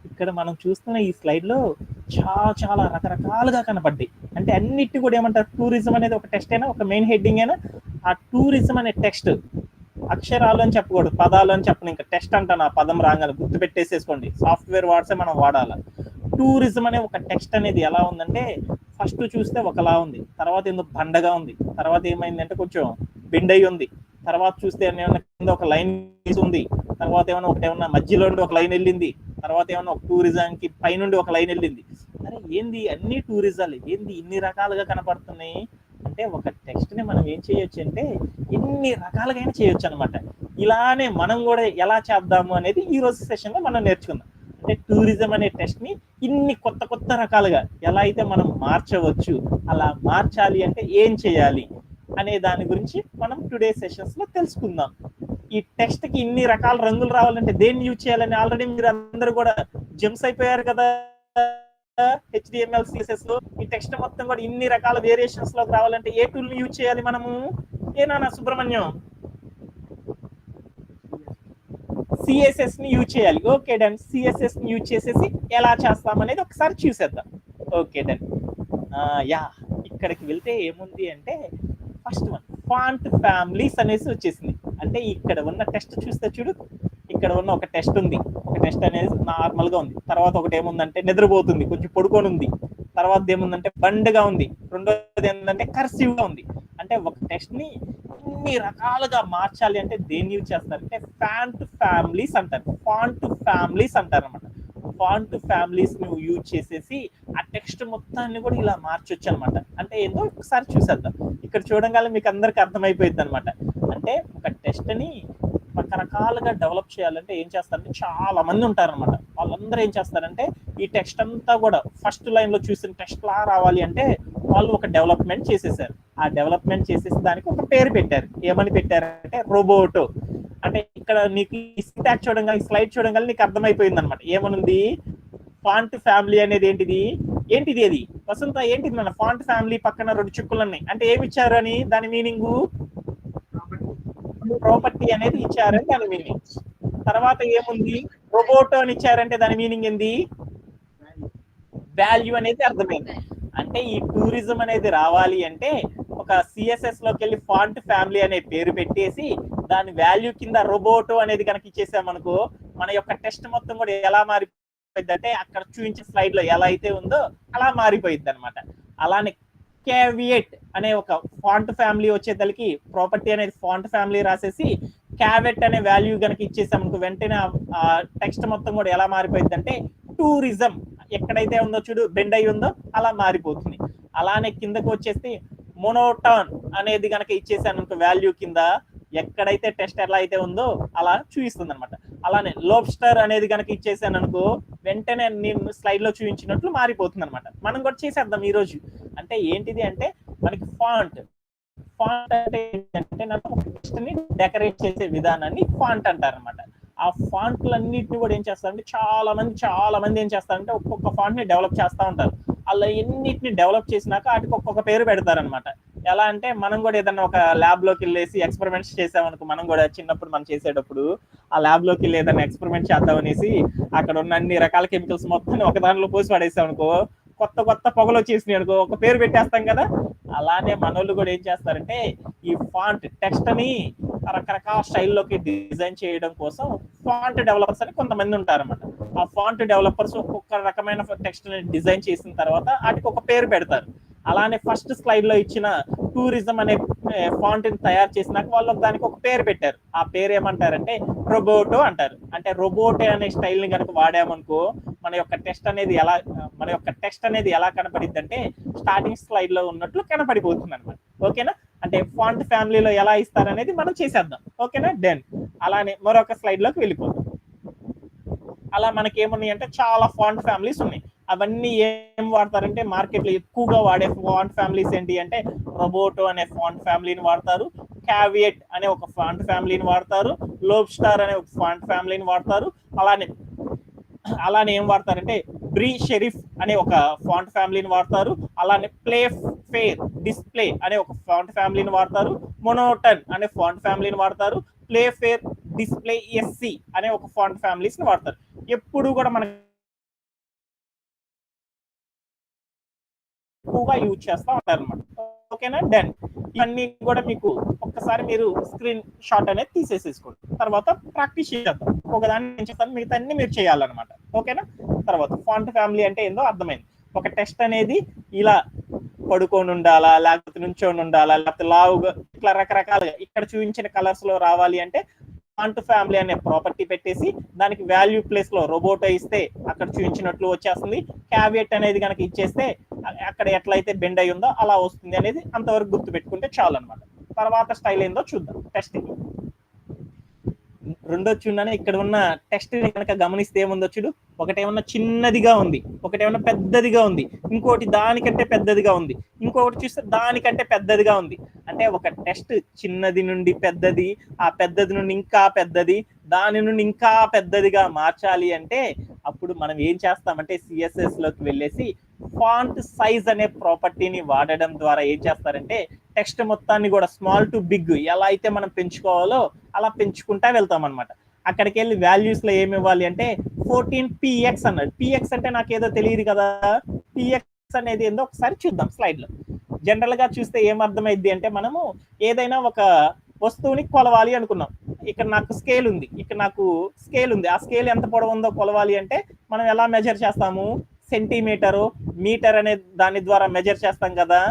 ఇక్కడ మనం చూస్తున్న ఈ స్లైడ్ లో చాలా చాలా రకరకాలుగా కనపడ్డాయి. అంటే అన్నిటి కూడా ఏమంటారు, టూరిజం అనేది ఒక టెక్స్ట్ అయినా ఒక మెయిన్ హెడ్డింగ్ అయినా ఆ టూరిజం అనే టెక్స్ట్ అక్షరాలు అని చెప్పకూడదు, పదాలు అని చెప్పను. ఇంకా టెక్స్ట్ అంటాను, ఆ పదం రాగానే గుర్తు పెట్టేసేసుకోండి. సాఫ్ట్వేర్ వాట్సే మనం వాడాలి. టూరిజం అనే ఒక టెక్స్ట్ అనేది ఎలా ఉందంటే ఫస్ట్ చూస్తే ఒకలా ఉంది, తర్వాత ఎందుకు బండగా ఉంది, తర్వాత ఏమైందంటే కొంచెం బెండ్ అయి ఉంది, తర్వాత చూస్తే ఏమన్నా కింద ఒక లైన్ ఉంది, తర్వాత ఏమన్నా మధ్యలో నుండి ఒక లైన్ వెళ్ళింది, తర్వాత ఏమన్నా ఒక టూరిజంకి పైనుండి ఒక లైన్ వెళ్ళింది. అరే ఏంది అన్ని టూరిజాలు ఏంది ఇన్ని రకాలుగా కనపడుతున్నాయి అంటే ఒక టెక్స్ట్ ని మనం ఏం చేయొచ్చు అంటే ఎన్ని రకాలుగా చేయొచ్చు అనమాట. ఇలానే మనం కూడా ఎలా చేద్దాము అనేది ఈ రోజు సెషన్ లో మనం నేర్చుకుందాం. అంటే టూరిజం అనే టెక్స్ట్ ని ఇన్ని కొత్త కొత్త రకాలుగా ఎలా అయితే మనం మార్చవచ్చు, అలా మార్చాలి అంటే ఏం చేయాలి అనే దాని గురించి మనం టుడే సెషన్స్ లో తెలుసుకుందాం. ఈ టెక్స్ట్ కి ఇన్ని రకాల రంగులు రావాలంటే దేన్ని యూజ్ చేయాలని ఆల్రెడీ మీరు అందరూ కూడా జంప్స్ అయిపోయారు కదా. HTML CSS లో ఈ టెక్స్ట్ మొత్తం కూడా ఇన్ని రకాల వేరియేషన్స్ లోకి రావాలంటే ఏ టూల్ ని యూజ్ చేయాలి మనము? ఏనా సుబ్రహ్మణ్యం? CSS ని యూజ్ చేయాలి. Okay done. CSS ని యూజ్ చేసేసి ఎలా చేస్తాం అనేది ఒకసారి చూసేద్దాం. Okay done. యా, ఇక్కడికి వెళ్తే ఏముంది అంటే ఫస్ట్ వన్ ఫాంట్ ఫ్యామిలీస్ అనేసి వచ్చేసింది. అంటే ఇక్కడ ఉన్న టెక్స్ట్ చూస్తే చూడు, ఇక్కడ ఉన్న ఒక టెక్స్ట్ ఉంది, ఒక టెస్ట్ అనేది నార్మల్ గా ఉంది, తర్వాత ఒకటి ఏముందంటే నిద్రపోతుంది, కొంచెం పడుకొని ఉంది, తర్వాత ఏముందంటే బండ్గా ఉంది, రెండోది ఏంటంటే కర్సివ్ గా ఉంది. అంటే ఒక టెస్ట్ ని ఇన్ని రకాలుగా మార్చాలి అంటే దేన్ని యూజ్ చేస్తారంటే ఫాంట్ ఫ్యామిలీస్ అంటారు, ఫాంట్ ఫ్యామిలీస్ అంటారు అనమాట. ఫాంట్ ఫ్యామిలీస్ ను యూజ్ చేసేసి ఆ టెక్స్ట్ మొత్తాన్ని కూడా ఇలా మార్చొచ్చు అనమాట. అంటే ఏందో ఒకసారి చూసేద్దాం. ఇక్కడ చూడగానే మీకు అందరికి అర్థమైపోయింది అనమాట. అంటే ఒక టెస్ట్ ని రకరకాలుగా డెవలప్ చేయాలంటే ఏం చేస్తారంటే చాలా మంది ఉంటారనమాట. వాళ్ళందరూ ఏం చేస్తారంటే ఈ టెక్స్ట్ అంతా కూడా ఫస్ట్ లైన్ లో చూసిన టెక్స్ట్ లా రావాలి అంటే వాళ్ళు ఒక డెవలప్మెంట్ చేసేసారు. ఆ డెవలప్మెంట్ చేసేసి దానికి ఒక పేరు పెట్టారు. ఏమని పెట్టారంటే రోబోటో. అంటే ఇక్కడ నీకు ఈ సింటాక్స్ చూడగానే, స్లైడ్ చూడగానే నీకు అర్థమైపోయింది అనమాట. ఏమనుంది, ఫాంట్ ఫ్యామిలీ అనేది ఏంటిది అది వసంత, ఏంటిది మన ఫాంట్ ఫ్యామిలీ పక్కన 2 చుక్కలు ఉన్నాయి అంటే ఏమి ఇచ్చారు అని దాని మీనింగ్, ప్రాపర్టీ అనేది ఇచ్చారని దాని మీనింగ్. తర్వాత ఏముంది, రోబోటో అని ఇచ్చారంటే దాని మీనింగ్ ఏంది, వాల్యూ అనేది అర్థమైంది. అంటే ఈ టూరిజం అనేది రావాలి అంటే ఒక సిఎస్ఎస్ లోకి వెళ్ళి ఫాంట్ ఫ్యామిలీ అనే పేరు పెట్టేసి దాని వాల్యూ కింద రోబోటో అనేది కనుక ఇచ్చేసామనుకో మన యొక్క టెస్ట్ మొత్తం కూడా ఎలా మారిపోయింది అంటే అక్కడ చూపించే స్లైడ్ లో ఎలా అయితే ఉందో అలా మారిపోయింది అనమాట. అలానే క్యావియట్ అనే ఒక ఫాంట్ ఫ్యామిలీ వచ్చేసరికి ప్రాపర్టీ అనేది ఫాంట్ ఫ్యామిలీ రాసేసి క్యావెట్ అనే వాల్యూ కనుక ఇచ్చేసామనుకో వెంటనే ఆ టెక్స్ట్ మొత్తం కూడా ఎలా మారిపోయింది అంటే టూరిజం ఎక్కడైతే ఉందో చూడు బెండ్ అయి ఉందో అలా మారిపోతుంది. అలానే కిందకు వచ్చేసి మోనోటాన్ అనేది కనుక ఇచ్చేసాను అనుకో వాల్యూ కింద ఎక్కడైతే టెస్ట్ ఎలా అయితే ఉందో అలా చూపిస్తుంది అనమాట. అలానే లోబ్స్టర్ అనేది కనుక ఇచ్చేసాను అనుకో వెంటనే నేను స్లైడ్ లో చూపించినట్లు మారిపోతుంది అనమాట. మనం కూడా చేసేద్దాం ఈ రోజు. అంటే ఏంటిది అంటే మనకి ఫాంట్ అంటే ఏంటంటే టెక్స్ట్ ని డెకరేట్ చేసే విధానాన్ని ఫాంట్ అంటారు అనమాట. ఆ ఫాంట్లన్నిటిని కూడా ఏం చేస్తారంటే చాలా మంది ఏం చేస్తారంటే ఒక్కొక్క ఫాంట్ ని డెవలప్ చేస్తూ ఉంటారు. అలా ఎన్నిటిని డెవలప్ చేసినాక వాటికి ఒక్కొక్క పేరు పెడతారనమాట. ఎలా అంటే మనం కూడా ఏదన్నా ఒక ల్యాబ్ లోకి వెళ్ళేసి ఎక్స్పెరిమెంట్స్ చేసామనుకో, మనం కూడా చిన్నప్పుడు మనం చేసేటప్పుడు ఆ ల్యాబ్ లోకి వెళ్ళి ఏదైనా ఎక్స్పెరిమెంట్ చేద్దాం అనేసి అక్కడ ఉన్న అన్ని రకాల కెమికల్స్ మొత్తం ఒక దాంట్లో పోసి పడేసాం అనుకో కొత్త పొగలు వచ్చేసినాయి అనుకో ఒక పేరు పెట్టేస్తాం కదా. అలానే మనోళ్ళు కూడా ఏం చేస్తారంటే ఈ ఫాంట్ టెక్స్ట్ అని రకరకాల స్టైల్లోకి డిజైన్ చేయడం కోసం ఫాంట్ డెవలపర్స్ అని కొంతమంది ఉంటారన్నమాట. ఆ ఫాంట్ డెవలపర్స్ ఒక్కొక్క రకమైన టెక్స్ట్ ని డిజైన్ చేసిన తర్వాత వాటికి ఒక పేరు పెడతారు. అలానే ఫస్ట్ స్లైడ్ లో ఇచ్చిన టూరిజం అనే ఫాంట్ ని తయారు చేసినాక వాళ్ళు దానికి ఒక పేరు పెట్టారు. ఆ పేరు ఏమంటారంటే రోబోటో అంటారు. అంటే రోబోటో అనే స్టైల్ ని కనుక వాడామనుకో మన యొక్క టెక్స్ట్ అనేది ఎలా కనపడిద్ది అంటే స్టార్టింగ్ స్లైడ్ లో ఉన్నట్లు కనపడిపోతుంది అనమాట. ఓకేనా? అంటే ఫాంట్ ఫ్యామిలీలో ఎలా ఇస్తారనేది మనం చేసేద్దాం. ఓకేనా? డన్. అలానే మరొక స్లైడ్ లోకి వెళ్ళిపోతాం. అలా మనకి ఏమున్నాయి అంటే చాలా ఫాంట్ ఫ్యామిలీస్ ఉన్నాయి. అవన్నీ ఏం వాడతారంటే మార్కెట్ లో ఎక్కువగా వాడే ఫాంట్ ఫ్యామిలీస్ ఏంటి అంటే రోబోటో అనే ఫాంట్ ఫ్యామిలీని వాడతారు, క్యావియట్ అనే ఒక ఫాంట్ ఫ్యామిలీని వాడతారు, లోబ్స్టార్ అనే ఒక ఫాంట్ ఫ్యామిలీని వాడతారు. అలానే ఏం వాడతారంటే బ్రీ షెరీఫ్ అనే ఒక ఫాంట్ ఫ్యామిలీని వాడతారు. అలానే ప్లే ఫేర్ డిస్ప్లే అనే ఒక ఫాంట్ ఫ్యామిలీని వాడతారు, మోనోటన్ అనే ఫాంట్ ఫ్యామిలీని వాడతారు, ప్లే ఫేర్ డిస్ప్లే ఎస్సి అనే ఒక ఫాంట్ ఫ్యామిలీస్ ని వాడతారు. ఎప్పుడు కూడా మనకి ఎక్కువగా యూజ్ చేస్తూ ఉంటారు అనమాట. ఓకేనా? డన్. ఇవన్నీ కూడా మీకు ఒక్కసారి మీరు స్క్రీన్ షాట్ అనేది తీసేసేసుకోండి. తర్వాత ప్రాక్టీస్ చేద్దాం. ఒకదాన్ని నేను చేస్తాను, మిగతా అన్ని మీరు చేయాలన్నమాట. ఓకేనా? తర్వాత ఫాంట్ ఫ్యామిలీ అంటే ఏందో అర్థమైంది. ఒక టెక్స్ట్ అనేది ఇలా పడుకొని ఉండాలా, లేకపోతే నుంచొని ఉండాలా, లేకపోతే లావుగా, ఇట్లా రకరకాలుగా ఇక్కడ చూపించిన కలర్స్ లో రావాలి అంటే ఫాంట్ ఫ్యామిలీ అనే ప్రాపర్టీ పెట్టేసి దానికి వాల్యూ ప్లేస్ లో రోబోటో ఇస్తే అక్కడ చూపించినట్లు వచ్చేస్తుంది. క్యావియట్ అనేది కనుక ఇచ్చేస్తే అక్కడ ఎట్లయితే బెండ్ అయి ఉందో అలా వస్తుంది అనేది అంతవరకు గుర్తు పెట్టుకుంటే చాలు అనమాట. తర్వాత స్టైల్ ఏందో చూద్దాం. టెస్టింగ్ రెండో చూడనే ఇక్కడ ఉన్న టెక్స్ట్ ని కనుక గమనిస్తే ఏముందో చూడు. ఒకటేమన్నా చిన్నదిగా ఉంది, ఒకటేమన్నా పెద్దదిగా ఉంది, ఇంకోటి దానికంటే పెద్దదిగా ఉంది, ఇంకొకటి చూస్తే దానికంటే పెద్దదిగా ఉంది. అంటే ఒక టెక్స్ట్ చిన్నది నుండి పెద్దది, ఆ పెద్దది నుండి ఇంకా పెద్దది, దాని నుండి ఇంకా పెద్దదిగా మార్చాలి అంటే అప్పుడు మనం ఏం చేస్తామంటే సిఎస్ఎస్ లోకి వెళ్ళేసి ఫాంట్ సైజ్ అనే ప్రాపర్టీని వాడడం ద్వారా ఏం చేస్తారంటే టెక్స్ట్ మొత్తాన్ని కూడా స్మాల్ టు బిగ్ ఎలా అయితే మనం పెంచుకోవాలో అలా పెంచుకుంటా వెళ్తాం అనమాట. అక్కడికి వెళ్ళి వాల్యూస్ లో ఏమి ఇవ్వాలి అంటే 14px అన్నాడు. px అంటే నాకేదో తెలియదు కదా. px అనేది ఏందో ఒకసారి చూద్దాం స్లైడ్ లో. జనరల్ గా చూస్తే ఏమర్థమైంది అంటే మనము ఏదైనా ఒక వస్తువుని కొలవాలి అనుకున్నాం. ఇక్కడ నాకు స్కేల్ ఉంది, ఆ స్కేల్ ఎంత పొడవు ఉందో కొలవాలి అంటే మనం ఎలా మెజర్ చేస్తాము, సెంటీమీటరు మీటర్ అనే దాని ద్వారా మెజర్ చేస్తాం కదా.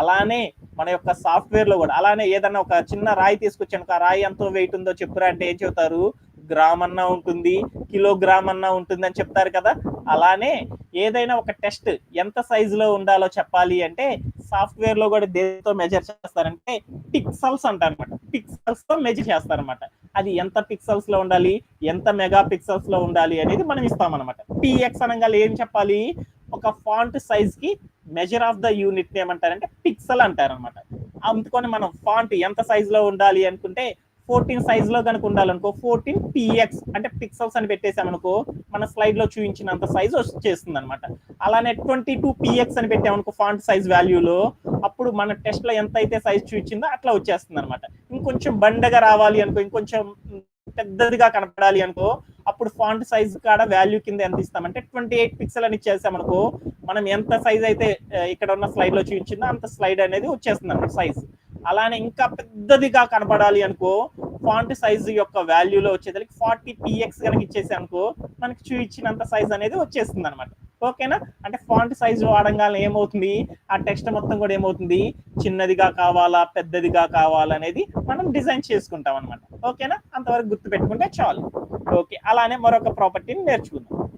అలానే మన యొక్క సాఫ్ట్వేర్ లో కూడా అలానే ఏదన్నా ఒక చిన్న రాయి తీసుకొచ్చాను, ఆ రాయి ఎంతో వెయిట్ ఉందో చెప్పురా అంటే ఏం చెప్తారు, గ్రామ్ అన్నా ఉంటుంది, కిలోగ్రామ్ అన్నా ఉంటుంది అని చెప్తారు కదా. అలానే ఏదైనా ఒక టెస్ట్ ఎంత సైజులో ఉండాలో చెప్పాలి అంటే సాఫ్ట్వేర్ లో కూడా దేనితో మెజర్ చేస్తారంటే పిక్సెల్స్ అంటారనమాట. పిక్సెల్స్ తో మెజర్ చేస్తారనమాట. అది ఎంత పిక్సెల్స్ లో ఉండాలి, ఎంత మెగా పిక్సెల్స్ లో ఉండాలి అనేది మనం ఇస్తామన్నమాట. పిఎక్స్ అనగా ఏం చెప్పాలి, ఒక ఫాంట్ సైజ్ కి మెజర్ ఆఫ్ ద యూనిట్ ఏమంటారంటే పిక్సెల్ అంటారనమాట. అందుకని మనం ఫాంట్ ఎంత సైజ్ లో ఉండాలి అనుకుంటే 14 సైజ్ లో కనుక ఉండాలనుకో 14 పిఎక్స్ అంటే పిక్సెల్స్ అని పెట్టేసామనుకో మన స్లైడ్ లో చూపించినంత సైజ్ వచ్చేస్తుంది అనమాట. అలానే 22 పిఎక్స్ అని పెట్టామనుకో ఫాంట్ సైజ్ వాల్యూలో, అప్పుడు మన టెస్ట్ లో ఎంత అయితే సైజ్ చూపించిందో అట్లా వచ్చేస్తుంది అనమాట. ఇంకొంచెం బండగా రావాలి అనుకో, ఇంకొంచెం పెద్దదిగా కనపడాలి అనుకో, అప్పుడు ఫాంట్ సైజ్ కాడ వాల్యూ కింద ఎంత ఇస్తామంటే 28 పిక్సెల్ అని ఇచ్చేసామనుకో మనం ఎంత సైజ్ అయితే ఇక్కడ ఉన్న స్లైడ్ లో చూపించిందో అంత స్లైడ్ అనేది వచ్చేస్తుంది అనమాట సైజ్. అలానే ఇంకా పెద్దదిగా కనపడాలి అనుకో ఫాంట్ సైజ్ యొక్క వాల్యూలో వచ్చేసరికి 40 పిఎక్స్ కనుక ఇచ్చేసి అనుకో మనకి చూపించినంత సైజ్ అనేది వచ్చేస్తుంది అనమాట. ఓకేనా. అంటే ఫాంట్ సైజ్ వాడంగానే ఏమవుతుంది, ఆ టెక్స్ట్ మొత్తం కూడా ఏమవుతుంది, చిన్నదిగా కావాలా పెద్దదిగా కావాలా అనేది మనం డిజైన్ చేసుకుంటాం అనమాట. ఓకేనా, అంతవరకు గుర్తు పెట్టుకుంటే చాలు. ఓకే, అలానే మరొక ప్రాపర్టీని నేర్చుకుందాం.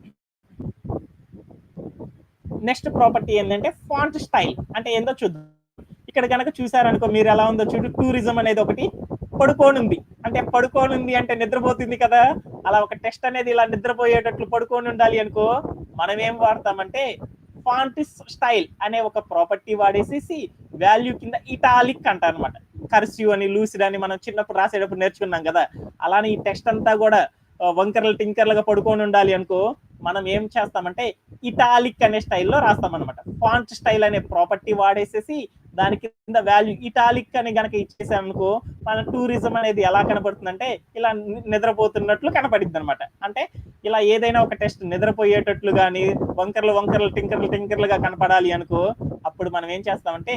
నెక్స్ట్ ప్రాపర్టీ ఏంటంటే ఫాంట్ స్టైల్ అంటే ఏందో చూద్దాం. ఇక్కడ కనుక చూసారనుకో మీరు ఎలా ఉందో చూడు, టూరిజం అనేది ఒకటి పడుకోనుంది అంటే నిద్రపోతుంది కదా. అలా ఒక టెక్స్ట్ అనేది ఇలా నిద్రపోయేటట్లు పడుకొని ఉండాలి అనుకో మనం ఏం వాడతామంటే ఫాంట్ స్టైల్ అనే ఒక ప్రాపర్టీ వాడేసేసి వాల్యూ కింద ఇటాలిక్ అంటారనమాట. కర్సివ్ అని లూసిడ్ అని మనం చిన్నప్పుడు రాసేటప్పుడు నేర్చుకున్నాం కదా. అలానే ఈ టెక్స్ట్ అంతా కూడా వంకర్లు టింకర్లుగా పడుకొని ఉండాలి అనుకో మనం ఏం చేస్తామంటే ఇటాలిక్ అనే స్టైల్లో రాస్తామన్నమాట. ఫాంట్ స్టైల్ అనే ప్రాపర్టీ వాడేసేసి దాని కింద వాల్యూ ఇటాలిక్ అని గనక ఇచ్చేసామనుకో మన టూరిజం అనేది ఎలా కనపడుతుందంటే ఇలా నిద్రపోతున్నట్లు కనపడిద్ది అనమాట. అంటే ఇలా ఏదైనా ఒక టెస్ట్ నిద్రపోయేటట్లు కానీ వంకర్లు టింకర్లుగా కనపడాలి అనుకో అప్పుడు మనం ఏం చేస్తామంటే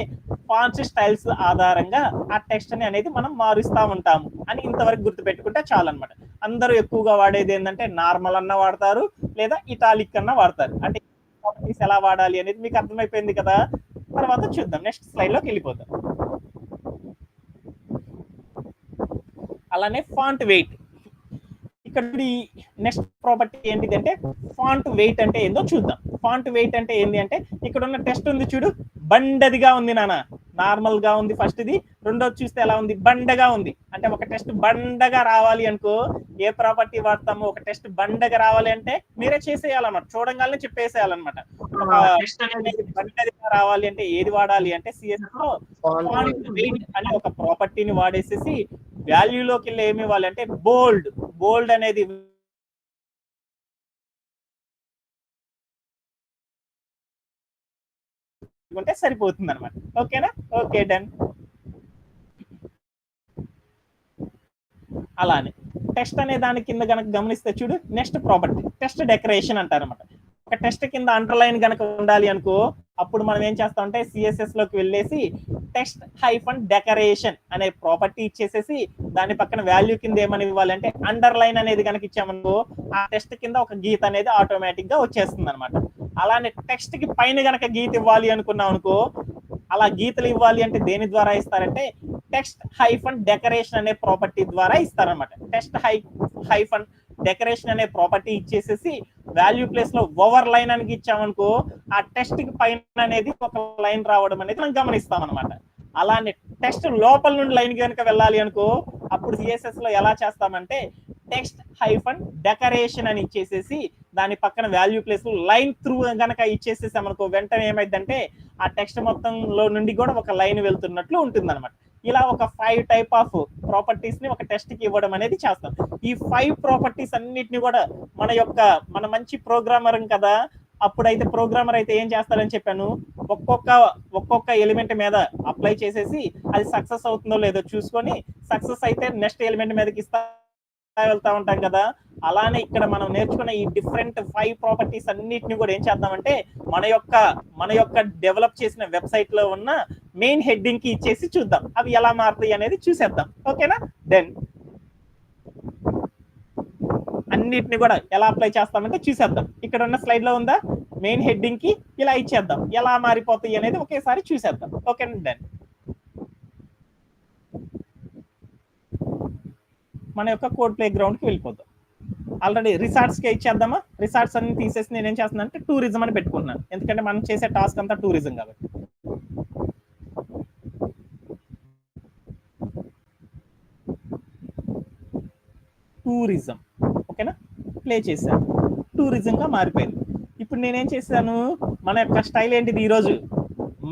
ఫాంట్ స్టైల్స్ ఆధారంగా ఆ టెక్స్ట్ అనేది మనం మారుస్తూ ఉంటాము అని ఇంతవరకు గుర్తుపెట్టుకుంటే చాలు అనమాట. అందరూ ఎక్కువగా వాడేది ఏంటంటే నార్మల్ అన్న వాడతారు లేదా ఇటాలిక్ అన్న వాడతారు. అంటే ప్రాపర్టీస్ ఎలా వాడాలి అనేది మీకు అర్థమైపోయింది కదా. తర్వాత చూద్దాం, నెక్స్ట్ స్లైడ్ లోకి వెళ్ళిపోతాం. అలానే ఫాంట్ వెయిట్. ఇక్కడ నెక్స్ట్ ప్రాపర్టీ ఏంటిది అంటే ఫాంట్ వెయిట్ అంటే ఏందో చూద్దాం. ఫాంట్ వెయిట్ అంటే ఏంటి అంటే ఇక్కడ ఉన్న టెక్స్ట్ ఉంది చూడు, బండదిగా ఉంది నాన్న, నార్మల్ గా ఉంది ఫస్ట్ ది. రెండోది చూస్తే ఎలా ఉంది, బండగా ఉంది. అంటే ఒక టెస్ట్ బండగా రావాలి అనుకో ఏ ప్రాపర్టీ వాడతాము, ఒక టెస్ట్ బండగా రావాలి అంటే మీరే చేసేయాలన్నమాట, చూడంగానే చెప్పేసేయాలన్నమాట. ఒక టెస్ట్ అనేది బండగా రావాలి అంటే ఏది వాడాలి అంటే సిఎస్ఎస్ లో ఫాంట్ వెయిట్ అనే ఒక ప్రాపర్టీని వాడేసేసి వాల్యూలోకి వెళ్ళి ఏమి ఇవ్వాలి అంటే బోల్డ్ అనేది ఉంటే సరిపోతుంది అనమాట. ఓకేనా. Okay, done. అలానే టెక్స్ట్ అనే దాని కింద గనక గమనిస్తే చూడు, నెక్స్ట్ ప్రాపర్టీ టెక్స్ట్ డెకరేషన్ అంటారనమాట. ఒక టెక్స్ట్ కింద అండర్లైన్ గనక ఉండాలి అనుకో అప్పుడు మనం ఏం చేస్తామంటే సిఎస్ఎస్ లోకి వెళ్ళేసి టెక్స్ట్ హైఫన్ డెకరేషన్ అనే ప్రాపర్టీ ఇచ్చేసేసి దాని పక్కన వాల్యూ కింద ఏమని ఇవ్వాలంటే అండర్లైన్ అనేది కనుక ఇచ్చామనుకో ఆ టెక్స్ట్ కింద ఒక గీత అనేది ఆటోమేటిక్ గా వచ్చేస్తుంది అనమాట. అలానే టెక్స్ట్ కి పైన గనక గీత ఇవ్వాలి అనుకున్నాం అనుకో అలా గీతలు ఇవ్వాలి అంటే దేని ద్వారా ఇస్తారంటే టెక్స్ట్ హైఫన్ డెకరేషన్ అనే ప్రాపర్టీ ద్వారా ఇస్తారనమాట. టెక్స్ట్ హైఫన్ డెకరేషన్ అనే ప్రాపర్టీ ఇచ్చేసేసి వాల్యూ ప్లేస్ లో ఓవర్ లైన్ అని ఇచ్చామనుకో ఆ టెక్స్ట్ కి పైన అనేది ఒక లైన్ రావడం అనేది మనం గమనిస్తాం అనమాట. అలానే టెక్స్ట్ లోపల నుండి లైన్ కనుక వెళ్ళాలి అనుకో అప్పుడు సిఎస్ఎస్ లో ఎలా చేస్తామంటే టెక్స్ట్ హైఫన్ డెకరేషన్ అని ఇచ్చేసేసి దాని పక్కన వాల్యూ ప్లేస్ లో లైన్ త్రూ గనక ఇచ్చేసేసాం అనుకో వెంటనే ఏమైందంటే ఆ టెక్స్ట్ మొత్తంలో నుండి కూడా ఒక లైన్ వెళ్తున్నట్లు ఉంటుంది అనమాట. ఇలా ఒక 5 టైప్ ఆఫ్ ప్రాపర్టీస్ ని ఒక టెస్ట్ కి ఇవ్వడం అనేది చేస్తాం. ఈ 5 ప్రాపర్టీస్ అన్నిటిని కూడా మన మంచి ప్రోగ్రామర్ కదా, అప్పుడైతే ప్రోగ్రామర్ అయితే ఏం చేస్తాడని చెప్పాను, ఒక్కొక్క ఎలిమెంట్ మీద అప్లై చేసేసి అది సక్సెస్ అవుతుందో లేదో చూసుకొని సక్సెస్ అయితే నెక్స్ట్ ఎలిమెంట్ మీదకి వెళ్తా ఉంటాం కదా. అలానే ఇక్కడ మనం నేర్చుకున్న ఈ డిఫరెంట్ 5 ప్రాపర్టీస్ అన్నిటిని కూడా ఏం చేద్దామంటే మన యొక్క డెవలప్ చేసిన వెబ్సైట్ లో ఉన్న మెయిన్ హెడ్డింగ్ కి ఇచ్చేసి చూద్దాం అవి ఎలా మారుతాయి అనేది చూసేద్దాం. ఓకేనా. దెన్ అన్నిటిని కూడా ఎలా అప్లై చేస్తామంటే చూసేద్దాం. ఇక్కడ ఉన్న స్లైడ్ లో ఉందా, మెయిన్ హెడ్డింగ్ కి ఇలా ఇచ్చేద్దాం, ఎలా మారిపోతాయి అనేది ఒకేసారి చూసేద్దాం. ఓకేనండి, డన్. మన యొక్క కోడ్ ప్లే గ్రౌండ్ కి వెళ్ళిపోతాం. ఆల్రెడీ రిసార్ట్స్ కి ఇచ్చేద్దామా? రిసార్ట్స్ అన్ని తీసేసి నేనేం చేస్తున్నాను అంటే టూరిజం అని పెట్టుకున్నాను, ఎందుకంటే మనం చేసే టాస్క్ అంతా టూరిజం కాబట్టి. టూరిజం ఓకేనా, ప్లే చేశాను, టూరిజంగా మారిపోయింది. ఇప్పుడు నేనేం చేశాను, మన యొక్క స్టైల్ ఏంటిది ఈరోజు,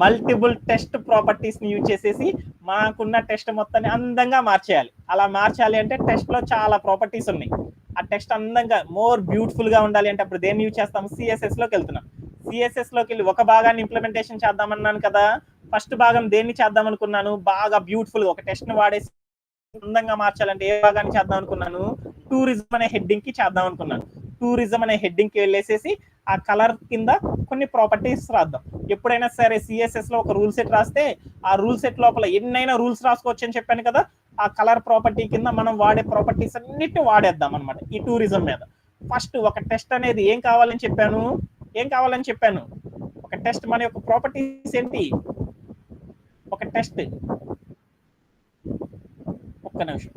మల్టిపుల్ టెస్ట్ ప్రాపర్టీస్ ని యూజ్ చేసేసి మాకున్న టెస్ట్ మొత్తాన్ని అందంగా మార్చేయాలి. అలా మార్చాలి అంటే టెస్ట్ లో చాలా ప్రాపర్టీస్ ఉన్నాయి. ఆ టెస్ట్ అందంగా మోర్ బ్యూటిఫుల్ గా ఉండాలి అంటే అప్పుడు దేన్ని యూజ్ చేస్తాము, సిఎస్ఎస్ లోకి వెళ్తున్నాం. సిఎస్ఎస్ లోకి వెళ్ళి ఒక భాగాన్ని ఇంప్లిమెంటేషన్ చేద్దామన్నాను కదా. ఫస్ట్ భాగం దేన్ని చేద్దాం అనుకున్నాను, బాగా బ్యూటిఫుల్ గా ఒక టెస్ట్ ని వాడేసి అందంగా మార్చాలంటే ఏ భాగాన్ని చేద్దాం అనుకున్నాను, టూరిజం అనే హెడ్డింగ్ కి చేద్దాం అనుకున్నాను. టూరిజం అనే హెడ్డింగ్ కి వెళ్ళేసేసి ఆ కలర్ కింద కొన్ని ప్రాపర్టీస్ రాద్దాం. ఎప్పుడైనా సరే సిఎస్ఎస్ లో ఒక రూల్ సెట్ రాస్తే ఆ రూల్ సెట్ లోపల ఎన్నైనా రూల్స్ రాసుకోవచ్చు అని చెప్పాను కదా. ఆ కలర్ ప్రాపర్టీ కింద మనం వాడే ప్రాపర్టీస్ అన్నిటిని వాడేద్దాం అనమాట ఈ టూరిజం మీద. ఫస్ట్ ఒక టెస్ట్ అనేది ఏం కావాలని చెప్పాను, ఒక టెస్ట్ మన యొక్క ప్రాపర్టీస్ ఏంటి, ఒక టెస్ట్, ఒక్క నిమిషం.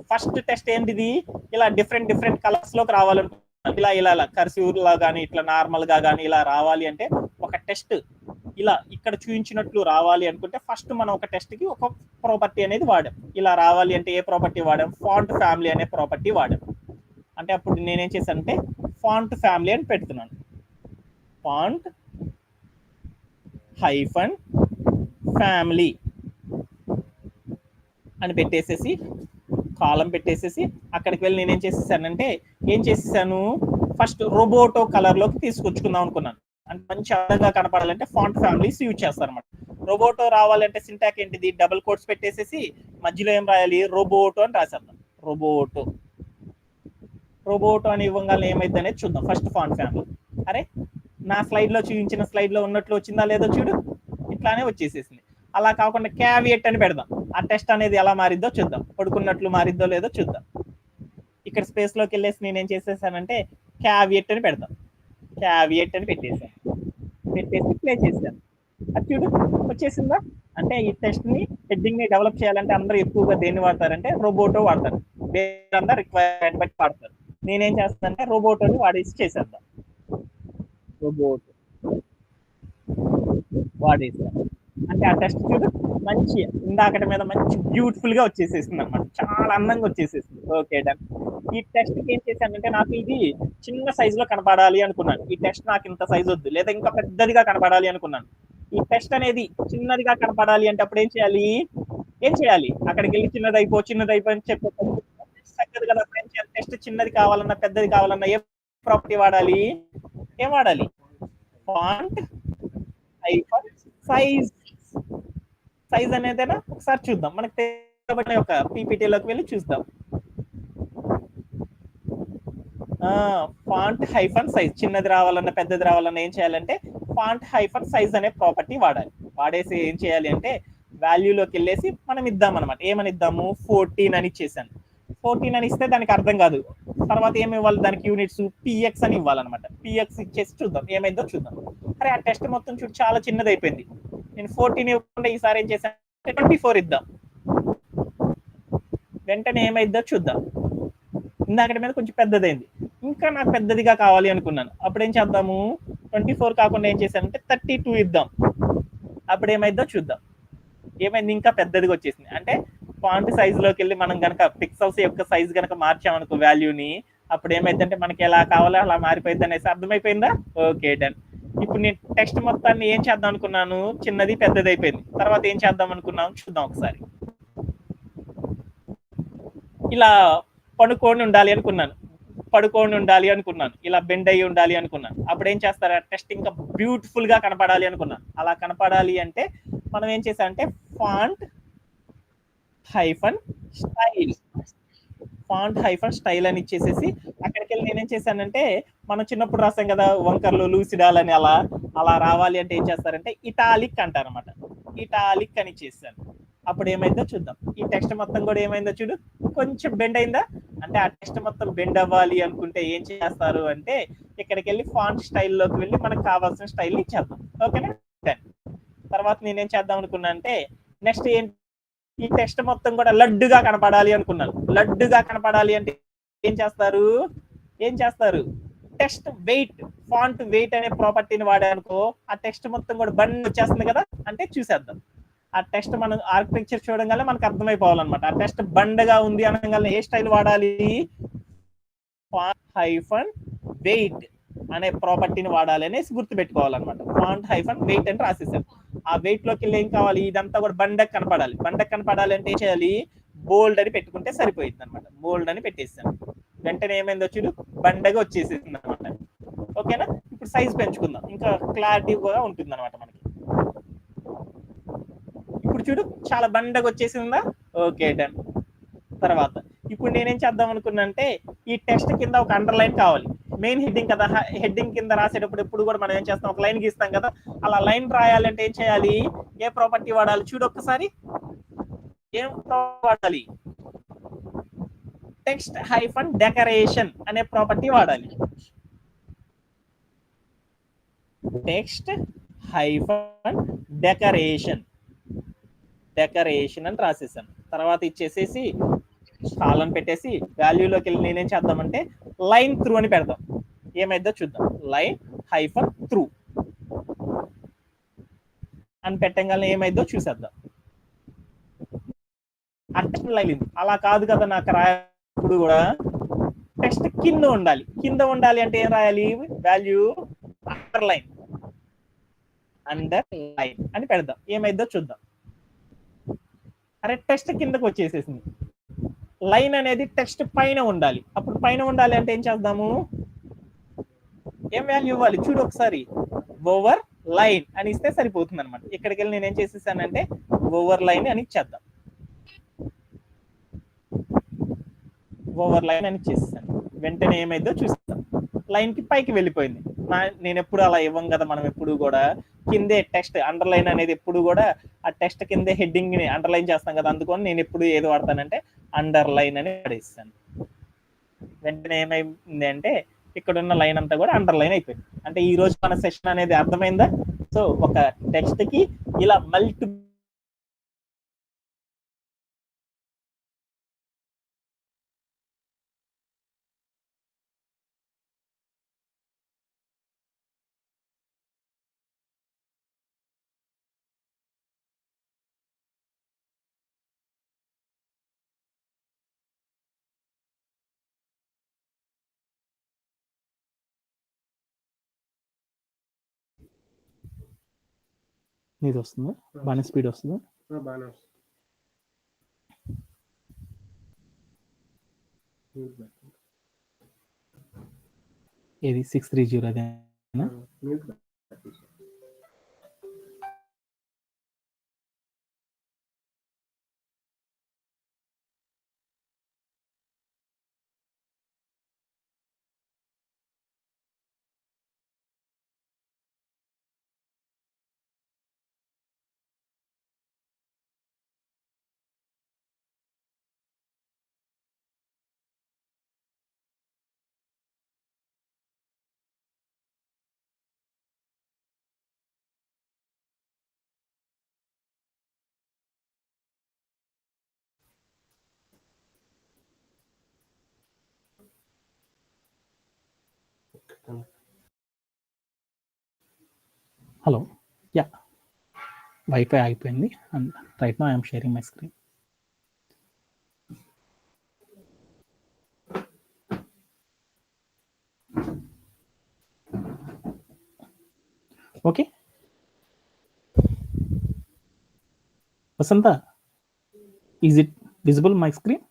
ఫస్ట్ టెస్ట్ ఏంటిది, ఇలా డిఫరెంట్ కలర్స్ లోకి రావాలనుకుంటున్నాను. ఇలా కర్సివ్ లా కానీ ఇట్లా నార్మల్ గా కానీ ఇలా రావాలి అంటే ఒక టెస్ట్ ఇలా ఇక్కడ చూపించినట్లు రావాలి అనుకుంటే ఫస్ట్ మనం ఒక టెస్ట్ కి ఒక ప్రాపర్టీ అనేది వాడాం. ఇలా రావాలి అంటే ఏ ప్రాపర్టీ వాడాం, ఫాంట్ ఫ్యామిలీ అనే ప్రాపర్టీ వాడాం. అంటే అప్పుడు నేనేం చేశానంటే ఫాంట్ ఫ్యామిలీ అని పెడుతున్నాను. ఫాంట్ హైఫన్ ఫ్యామిలీ అని పెట్టేసేసి కాలం పెట్టేసేసి అక్కడికి వెళ్ళి నేనేం చేసేసానంటే ఫస్ట్ రోబోటో కలర్ లోకి తీసుకొచ్చుకుందాం అనుకున్నాను. అంటే మంచి అందంగా కనపడాలంటే ఫాంట్ ఫ్యామిలీస్ యూజ్ చేస్తారన్నమాట. రోబోటో రావాలంటే సింటాక్ ఏంటిది, డబుల్ కోట్స్ పెట్టేసేసి మధ్యలో ఏం రాయాలి, రోబోటో అని రాసేద్దాం. రోబోటో అని ఇవ్వగానే ఏమైంది అనేది చూద్దాం. ఫస్ట్ ఫాంట్ ఫ్యామిలీ, అరే నా స్లైడ్ లో చూపించిన స్లైడ్ లో ఉన్నట్లు వచ్చిందా లేదో చూడు, ఇట్లానే వచ్చేసేసింది. అలా కాకుండా క్యావియట్ అని పెడదాం. ఆ టెస్ట్ అనేది ఎలా మారిద్దో చూద్దాం, పడుకున్నట్లు మారిద్దో లేదో చూద్దాం. ఇక్కడ స్పేస్ లోకి వెళ్ళేసి నేనేం చేసేసానంటే క్యావియట్ అని పెడతాం. క్యావియట్ అని పెట్టేసి ప్లే చేశాను. అది చూడు వచ్చేసిందా. అంటే ఈ టెస్ట్ ని హెడ్డింగ్ ని డెవలప్ చేయాలంటే అందరూ ఎక్కువగా దేన్ని వాడతారంటే రోబోటో వాడతారు. అందరూ రిక్వైర్మెంట్ బట్టి వాడతారు. నేనేం చేస్తానంటే రోబోటోని వాడేసి చేసేద్దాం. రోబోటో వాడేసాను అంటే ఆ టెస్ట్ చూడు మంచి ఇందాకటి మీద మంచి బ్యూటిఫుల్ గా వచ్చేసేసింది అనమాట, చాలా అందంగా వచ్చేసేసింది. Okay done. ఈ టెస్ట్ కి ఏం చేశానంటే నాకు ఇది చిన్న సైజ్ లో కనపడాలి అనుకున్నాను. ఈ టెస్ట్ నాకు ఇంత సైజ్ వద్దు, లేదా ఇంకా పెద్దదిగా కనపడాలి అనుకున్నాను. ఈ టెస్ట్ అనేది చిన్నదిగా కనపడాలి అంటే అప్పుడు ఏం చేయాలి, అక్కడికి వెళ్ళి చిన్నది అయిపో అని చెప్పేది కదా. టెస్ట్ చిన్నది కావాలన్నా పెద్దది కావాలన్నా ఏ ప్రాపర్టీ వాడాలి, ఫాంట్ హైఫన్ సైజ్ అనేదేనా ఒకసారి చూద్దాం. మనకు తెలియబడిన ఒక పీపీటీలోకి వెళ్ళి చూద్దాం. ఫాంట్ హైఫన్ సైజ్, చిన్నది రావాలన్నా పెద్దది రావాలన్నా ఏం చేయాలంటే ఫాంట్ హైఫన్ సైజ్ అనే ప్రాపర్టీ వాడాలి. వాడేసి ఏం చేయాలి అంటే వాల్యూలోకి వెళ్ళేసి మనం ఇద్దాం అనమాట. ఏమని ఇద్దాము, 14 అని ఇచ్చేసాను. 14 అని ఇస్తే దానికి అర్థం కాదు. తర్వాత ఏమి ఇవ్వాలి, దానికి యూనిట్స్ పిఎక్స్ అని ఇవ్వాలన్నమాట. పిఎక్స్ ఇచ్చేసి చూద్దాం ఏమైందో చూద్దాం. అరే ఆ టెస్ట్ మొత్తం చూడు చాలా చిన్నది అయిపోయింది. నేను 14 ఇవ్వకుండా ఈసారి ఏం చేశాను, 24 ఇద్దాం. వెంటనే ఏమైందో చూద్దాం. ఇందాకటి మీద కొంచెం పెద్దదైంది, ఇంకా నాకు పెద్దదిగా కావాలి అనుకున్నాను. అప్పుడు ఏం చేద్దాము, 24 కాకుండా ఏం చేశానంటే 32 ఇద్దాం. అప్పుడు ఏమైందో చూద్దాం. ఏమైంది, ఇంకా పెద్దదిగా వచ్చేసింది. అంటే ఫాంట్ సైజ్ లోకి వెళ్ళి మనం కనుక పిక్సెల్స్ యొక్క సైజ్ కనుక మార్చామనుకో వాల్యూని, అప్పుడు ఏమైందంటే మనకి ఎలా కావాలో అలా మారిపోయింది అనేసి అర్థమైపోయిందా. Okay done. ఇప్పుడు నేను టెక్స్ట్ మొత్తాన్ని ఏం చేద్దాం అనుకున్నాను, చిన్నది పెద్దది అయిపోయింది. తర్వాత ఏం చేద్దాం అనుకున్నాను చూద్దాం ఒకసారి. ఇలా పడుకొని ఉండాలి అనుకున్నాను, ఇలా బెండ్ అయ్యి ఉండాలి అనుకున్నాను. అప్పుడు ఏం చేస్తారు, టెస్ట్ ఇంకా బ్యూటిఫుల్ గా కనపడాలి అనుకున్నాను. అలా కనపడాలి అంటే మనం ఏం చేసామంటే ఫాంట్ హైఫన్ స్టైల్ అని ఇచ్చేసేసి అక్కడికి వెళ్ళి నేనేం చేశానంటే మనం చిన్నప్పుడు రాసాం కదా వంకర్లు లూసిడాల్ అని, అలా రావాలి అంటే ఏం చేస్తారంటే ఇటాలిక్ అంటారనమాట. ఇటాలిక్ అని ఇచ్చేసాను. అప్పుడు ఏమైందో చూద్దాం. ఈ టెక్స్ట్ మొత్తం కూడా ఏమైందో చూడు, కొంచెం బెండ్ అయిందా? అంటే ఆ టెక్స్ట్ మొత్తం బెండ్ అవ్వాలి అనుకుంటే ఏం చేస్తారు అంటే ఇక్కడికి వెళ్ళి ఫాంట్ స్టైల్లోకి వెళ్ళి మనకు కావాల్సిన స్టైల్ ఇచ్చేద్దాం. ఓకేనా? తర్వాత నేనేం చేద్దాం అనుకున్నా అంటే నెక్స్ట్ ఈ టెక్స్ట్ మొత్తం కూడా లడ్డుగా కనపడాలి అనుకున్నాను. లడ్డుగా కనపడాలి అంటే ఏం చేస్తారు టెక్స్ట్ వెయిట్, ఫాంట్ వెయిట్ అనే ప్రాపర్టీని వాడానుకో ఆ టెక్స్ట్ మొత్తం కూడా బండి వచ్చేస్తుంది కదా. అంటే చూసేద్దాం. ఆ టెక్స్ట్ మనం ఆర్కిటెక్చర్ చూడగానే మనకు అర్థమైపోవాలన్నమాట. ఆ టెక్స్ట్ బండగా ఉంది అనగానే ఏ స్టైల్ వాడాలి? ఫాంట్ హైఫన్ వెయిట్ అనే ప్రాపర్టీని వాడాలి అనేసి గుర్తుపెట్టుకోవాలన్నమాట. ఫాంట్ హైఫన్ వెయిట్ అని రాసేసాను. ఆ వెయిట్ లోకి వెళ్ళి ఏం కావాలి? ఇదంతా కూడా బండకు కనపడాలి. బండకు కనపడాలి అంటే ఏం చేయాలి? బోల్డ్ అని పెట్టుకుంటే సరిపోయింది అనమాట. బోల్డ్ అని పెట్టేసాను. వెంటనే ఏమైందో చూడు, బండగా వచ్చేసేసింది అనమాట. ఓకేనా? ఇప్పుడు సైజ్ పెంచుకుందాం, ఇంకా క్లారిటీగా ఉంటుంది అనమాట మనకి. ఇప్పుడు చూడు చాలా బండగా వచ్చేసిందా? Okay, done. తర్వాత ఇప్పుడు నేనేం చేద్దాం అనుకున్నా అంటే ఈ టెక్స్ట్ కింద ఒక అండర్లైన్ కావాలి. మెయిన్ హెడ్డింగ్ కదా, హెడ్డింగ్ కింద రాసేటప్పుడు ఎప్పుడు కూడా మనం ఏం చేస్తాం, ఒక లైన్ గీస్తాం కదా. అలా లైన్ రాయాలంటే ఏం చేయాలి? ఏ ప్రాపర్టీ వాడాలి చూడు ఒక్కసారి. ఏం వాడాలి? టెక్స్ట్ హైఫన్ డెకరేషన్ అనే ప్రాపర్టీ వాడాలి. టెక్స్ట్ హైఫన్ డెకరేషన్ అని రాసేసాను. తర్వాత ఇచ్చేసేసి కాలం పెట్టేసి వాల్యూలోకి వెళ్ళి నేనేం చేద్దామంటే లైన్ త్రూ అని పెడదాం. ఏమైందో చూద్దాం. లైన్ హైఫన్ త్రూ అని పెట్టగానే ఏమైందో చూసేద్దాం. టెక్స్ట్ లైన్ అలా కాదు కదా నాకు రాయప్పుడు కూడా టెక్స్ట్ కింద ఉండాలి. కింద ఉండాలి అంటే ఏం రాయాలి? వాల్యూ అండర్ లైన్ అని పెడదాం. ఏమైందో చూద్దాం. అరే టెక్స్ట్ కిందకు వచ్చేసేసింది. లైన్ అనేది టెక్స్ట్ పైన ఉండాలి. అప్పుడు పైన ఉండాలి అంటే ఏం చేద్దాము? ఏం వాల్యూ ఇవ్వాలి చూడు ఒకసారి. ఓవర్ లైన్ అని ఇస్తే సరిపోతుంది అనమాట. ఇక్కడికి వెళ్ళి నేనేం చేసేసానంటే ఓవర్ లైన్ అని ఇచ్చేద్దాం. ఓవర్ లైన్ అని ఇచ్చేసాను. వెంటనే ఏమైందో చూస్తాం. లైన్ కి పైకి వెళ్ళిపోయింది. నేను ఎప్పుడు అలా ఇవ్వం కదా. మనం ఎప్పుడు కూడా కిందే టెక్స్ట్ అండర్లైన్ అనేది ఎప్పుడు కూడా ఆ టెక్స్ట్ కిందే హెడ్డింగ్ ని అండర్లైన్ చేస్తాం కదా. అందుకని నేను ఎప్పుడు ఏది వాడతానంటే అండర్లైన్ అని వాడేస్తాను. వెంటనే ఏమైంది అంటే ఇక్కడ ఉన్న లైన్ అంతా కూడా అండర్లైన్ అయిపోయింది. అంటే ఈ రోజు మన సెషన్ అనేది అర్థమైందా? సో ఒక టెక్స్ట్ కి ఇలా మల్టిపుల్ నీది వస్తుందా? బాగానే స్పీడ్ వస్తుందా? ఏది 630 అదేనా? హలో, యా, వైఫై ఆగిపోయింది. And right now I'm sharing my screen. Okay Vasantha, is it visible my screen?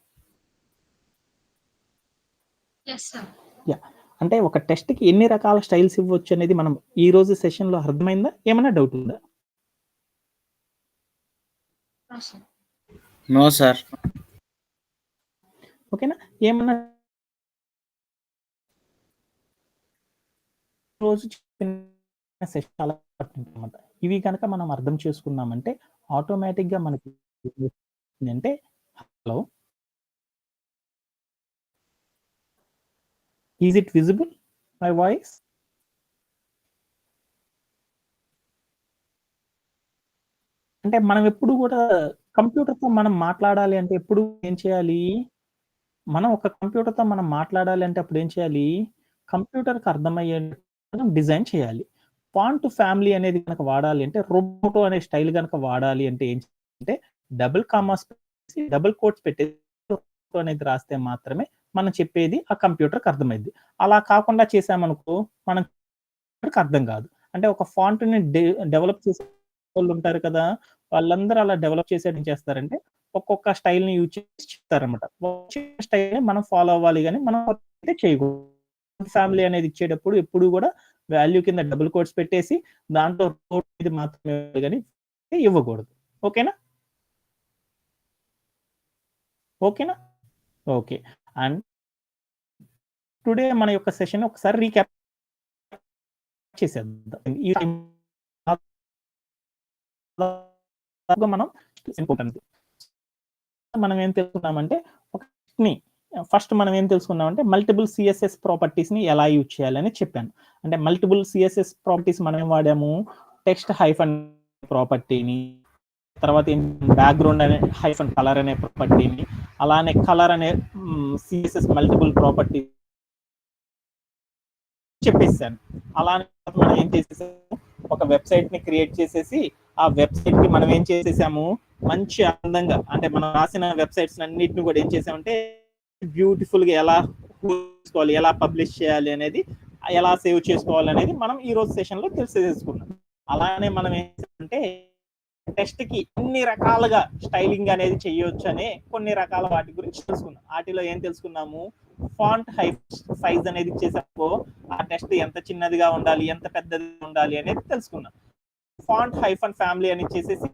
Yeah, అంటే ఒక టెస్ట్ కి ఎన్ని రకాల స్టైల్స్ ఇవ్వచ్చు అనేది మనం ఈ రోజు సెషన్ లో అర్థమైందా? ఏమైనా డౌట్ ఉందా? No sir. ఓకేనా? ఏమన్నా రోజు సెషన్ అలా అనమాట. ఇవి కనుక మనం అర్థం చేసుకున్నామంటే ఆటోమేటిక్ గా మనకి అంటే hello, is it visible my voice? అంటే మనం ఎప్పుడు కూడా కంప్యూటర్‌తో మనం మాట్లాడాలి అంటే ఎప్పుడు ఏం చేయాలి? మనం ఒక కంప్యూటర్‌తో మనం మాట్లాడాలి అంటే అప్పుడు ఏం చేయాలి? కంప్యూటర్‌కి అర్థమయ్యేట్టు మనం డిజైన్ చేయాలి. ఫాంట్ ఫ్యామిలీ అనేది గనక వాడాలి అంటే రోబోటో అనే స్టైల్ గనక వాడాలి అంటే ఏం చేయాలంటే డబుల్ కామాస్ పెట్టేసి, డబుల్ కోట్స్ పెట్టేసి రోబోటో అనేది రాస్తే మాత్రమే మనం చెప్పేది ఆ కంప్యూటర్‌కి అర్థమైద్ది. అలా కాకుండా చేశామనుకో మనం అర్థం కాదు. అంటే ఒక ఫాంట్‌ని డెవలప్ చేసేవాళ్ళుంటారు కదా! వాళ్ళందరూ అలా డెవలప్ చేసేది ఏం చేస్తారంటే, ఒక్కొక్క స్టైల్‌ని యూజ్ చేసి చెప్తారన్నమాట. వచ్చే స్టైల్‌ని మనం ఫాలో అవ్వాలి గాని, మనం అయితే చేయకూడదు. ఫ్యామిలీ అనేది ఇచ్చేటప్పుడు ఎప్పుడు గూడా వాల్యూ కింద డబుల్ కోట్స్ పెట్టేసి, దాంట్లో ఇది మాత్రమే గాని ఇవ్వకూడదు. ఓకేనా? ఓకేనా? ఓకే. అండ్ టుడే మన యొక్క సెషన్ ఒకసారి రీక్యాప్ చేసేద్దాం. ఈ మనం ఇంపార్టెంట్. మనం ఏం తెలుసుకున్నామంటే ఒకటిని ఫస్ట్ మనం ఏం తెలుసుకున్నామంటే మల్టిపుల్ సిఎస్ఎస్ ప్రాపర్టీస్‌ని ఎలా యూజ్ చేయాలని చెప్పాను. అంటే మల్టిపుల్ సిఎస్ఎస్ ప్రాపర్టీస్ మనం ఏం వాడాము? టెక్స్ట్ హైఫన్ ప్రాపర్టీని, తర్వాత బ్యాక్‌గ్రౌండ్ అనే హైఫన్ కలర్ అనే ప్రాపర్టీని, అలానే కలర్ అనే సిఎస్ఎస్ మల్టిపుల్ ప్రాపర్టీ చెప్పేసాను. అలానే మనం ఏం చేసేసాము, ఒక వెబ్‌సైట్‌ని క్రియేట్ చేసేసి, ఆ వెబ్‌సైట్‌కి మనం ఏం చేసేసాము, మంచి అందంగా అంటే మనం రాసిన వెబ్‌సైట్స్ అన్నిటిని కూడా ఏం చేసామంటే బ్యూటిఫుల్‌గా ఎలా చేసుకోవాలి, ఎలా పబ్లిష్ చేయాలి అనేది, ఎలా సేవ్ చేసుకోవాలనేది మనం ఈ రోజు సెషన్‌లో తెలిసేసుకున్నాం. అలానే మనం ఏం చేసామంటే టెక్స్ట్‌కి ఇన్ని రకాలుగా స్టైలింగ్ అనేది చేయొచ్చనే కొన్ని రకాల వాటి గురించి తెలుసుకున్నాం. ఆటిలో ఏం తెలుసుకున్నాము? ఫాంట్ సైజ్ అనేది ఇచ్చేసనుకో ఆ టెక్స్ట్ ఎంత చిన్నదిగా ఉండాలి, ఎంత పెద్దదిగా ఉండాలి అనేది తెలుసుకున్నాం. ఫాంట్ హైఫన్ ఫ్యామిలీ అని ఇచ్చేసేసి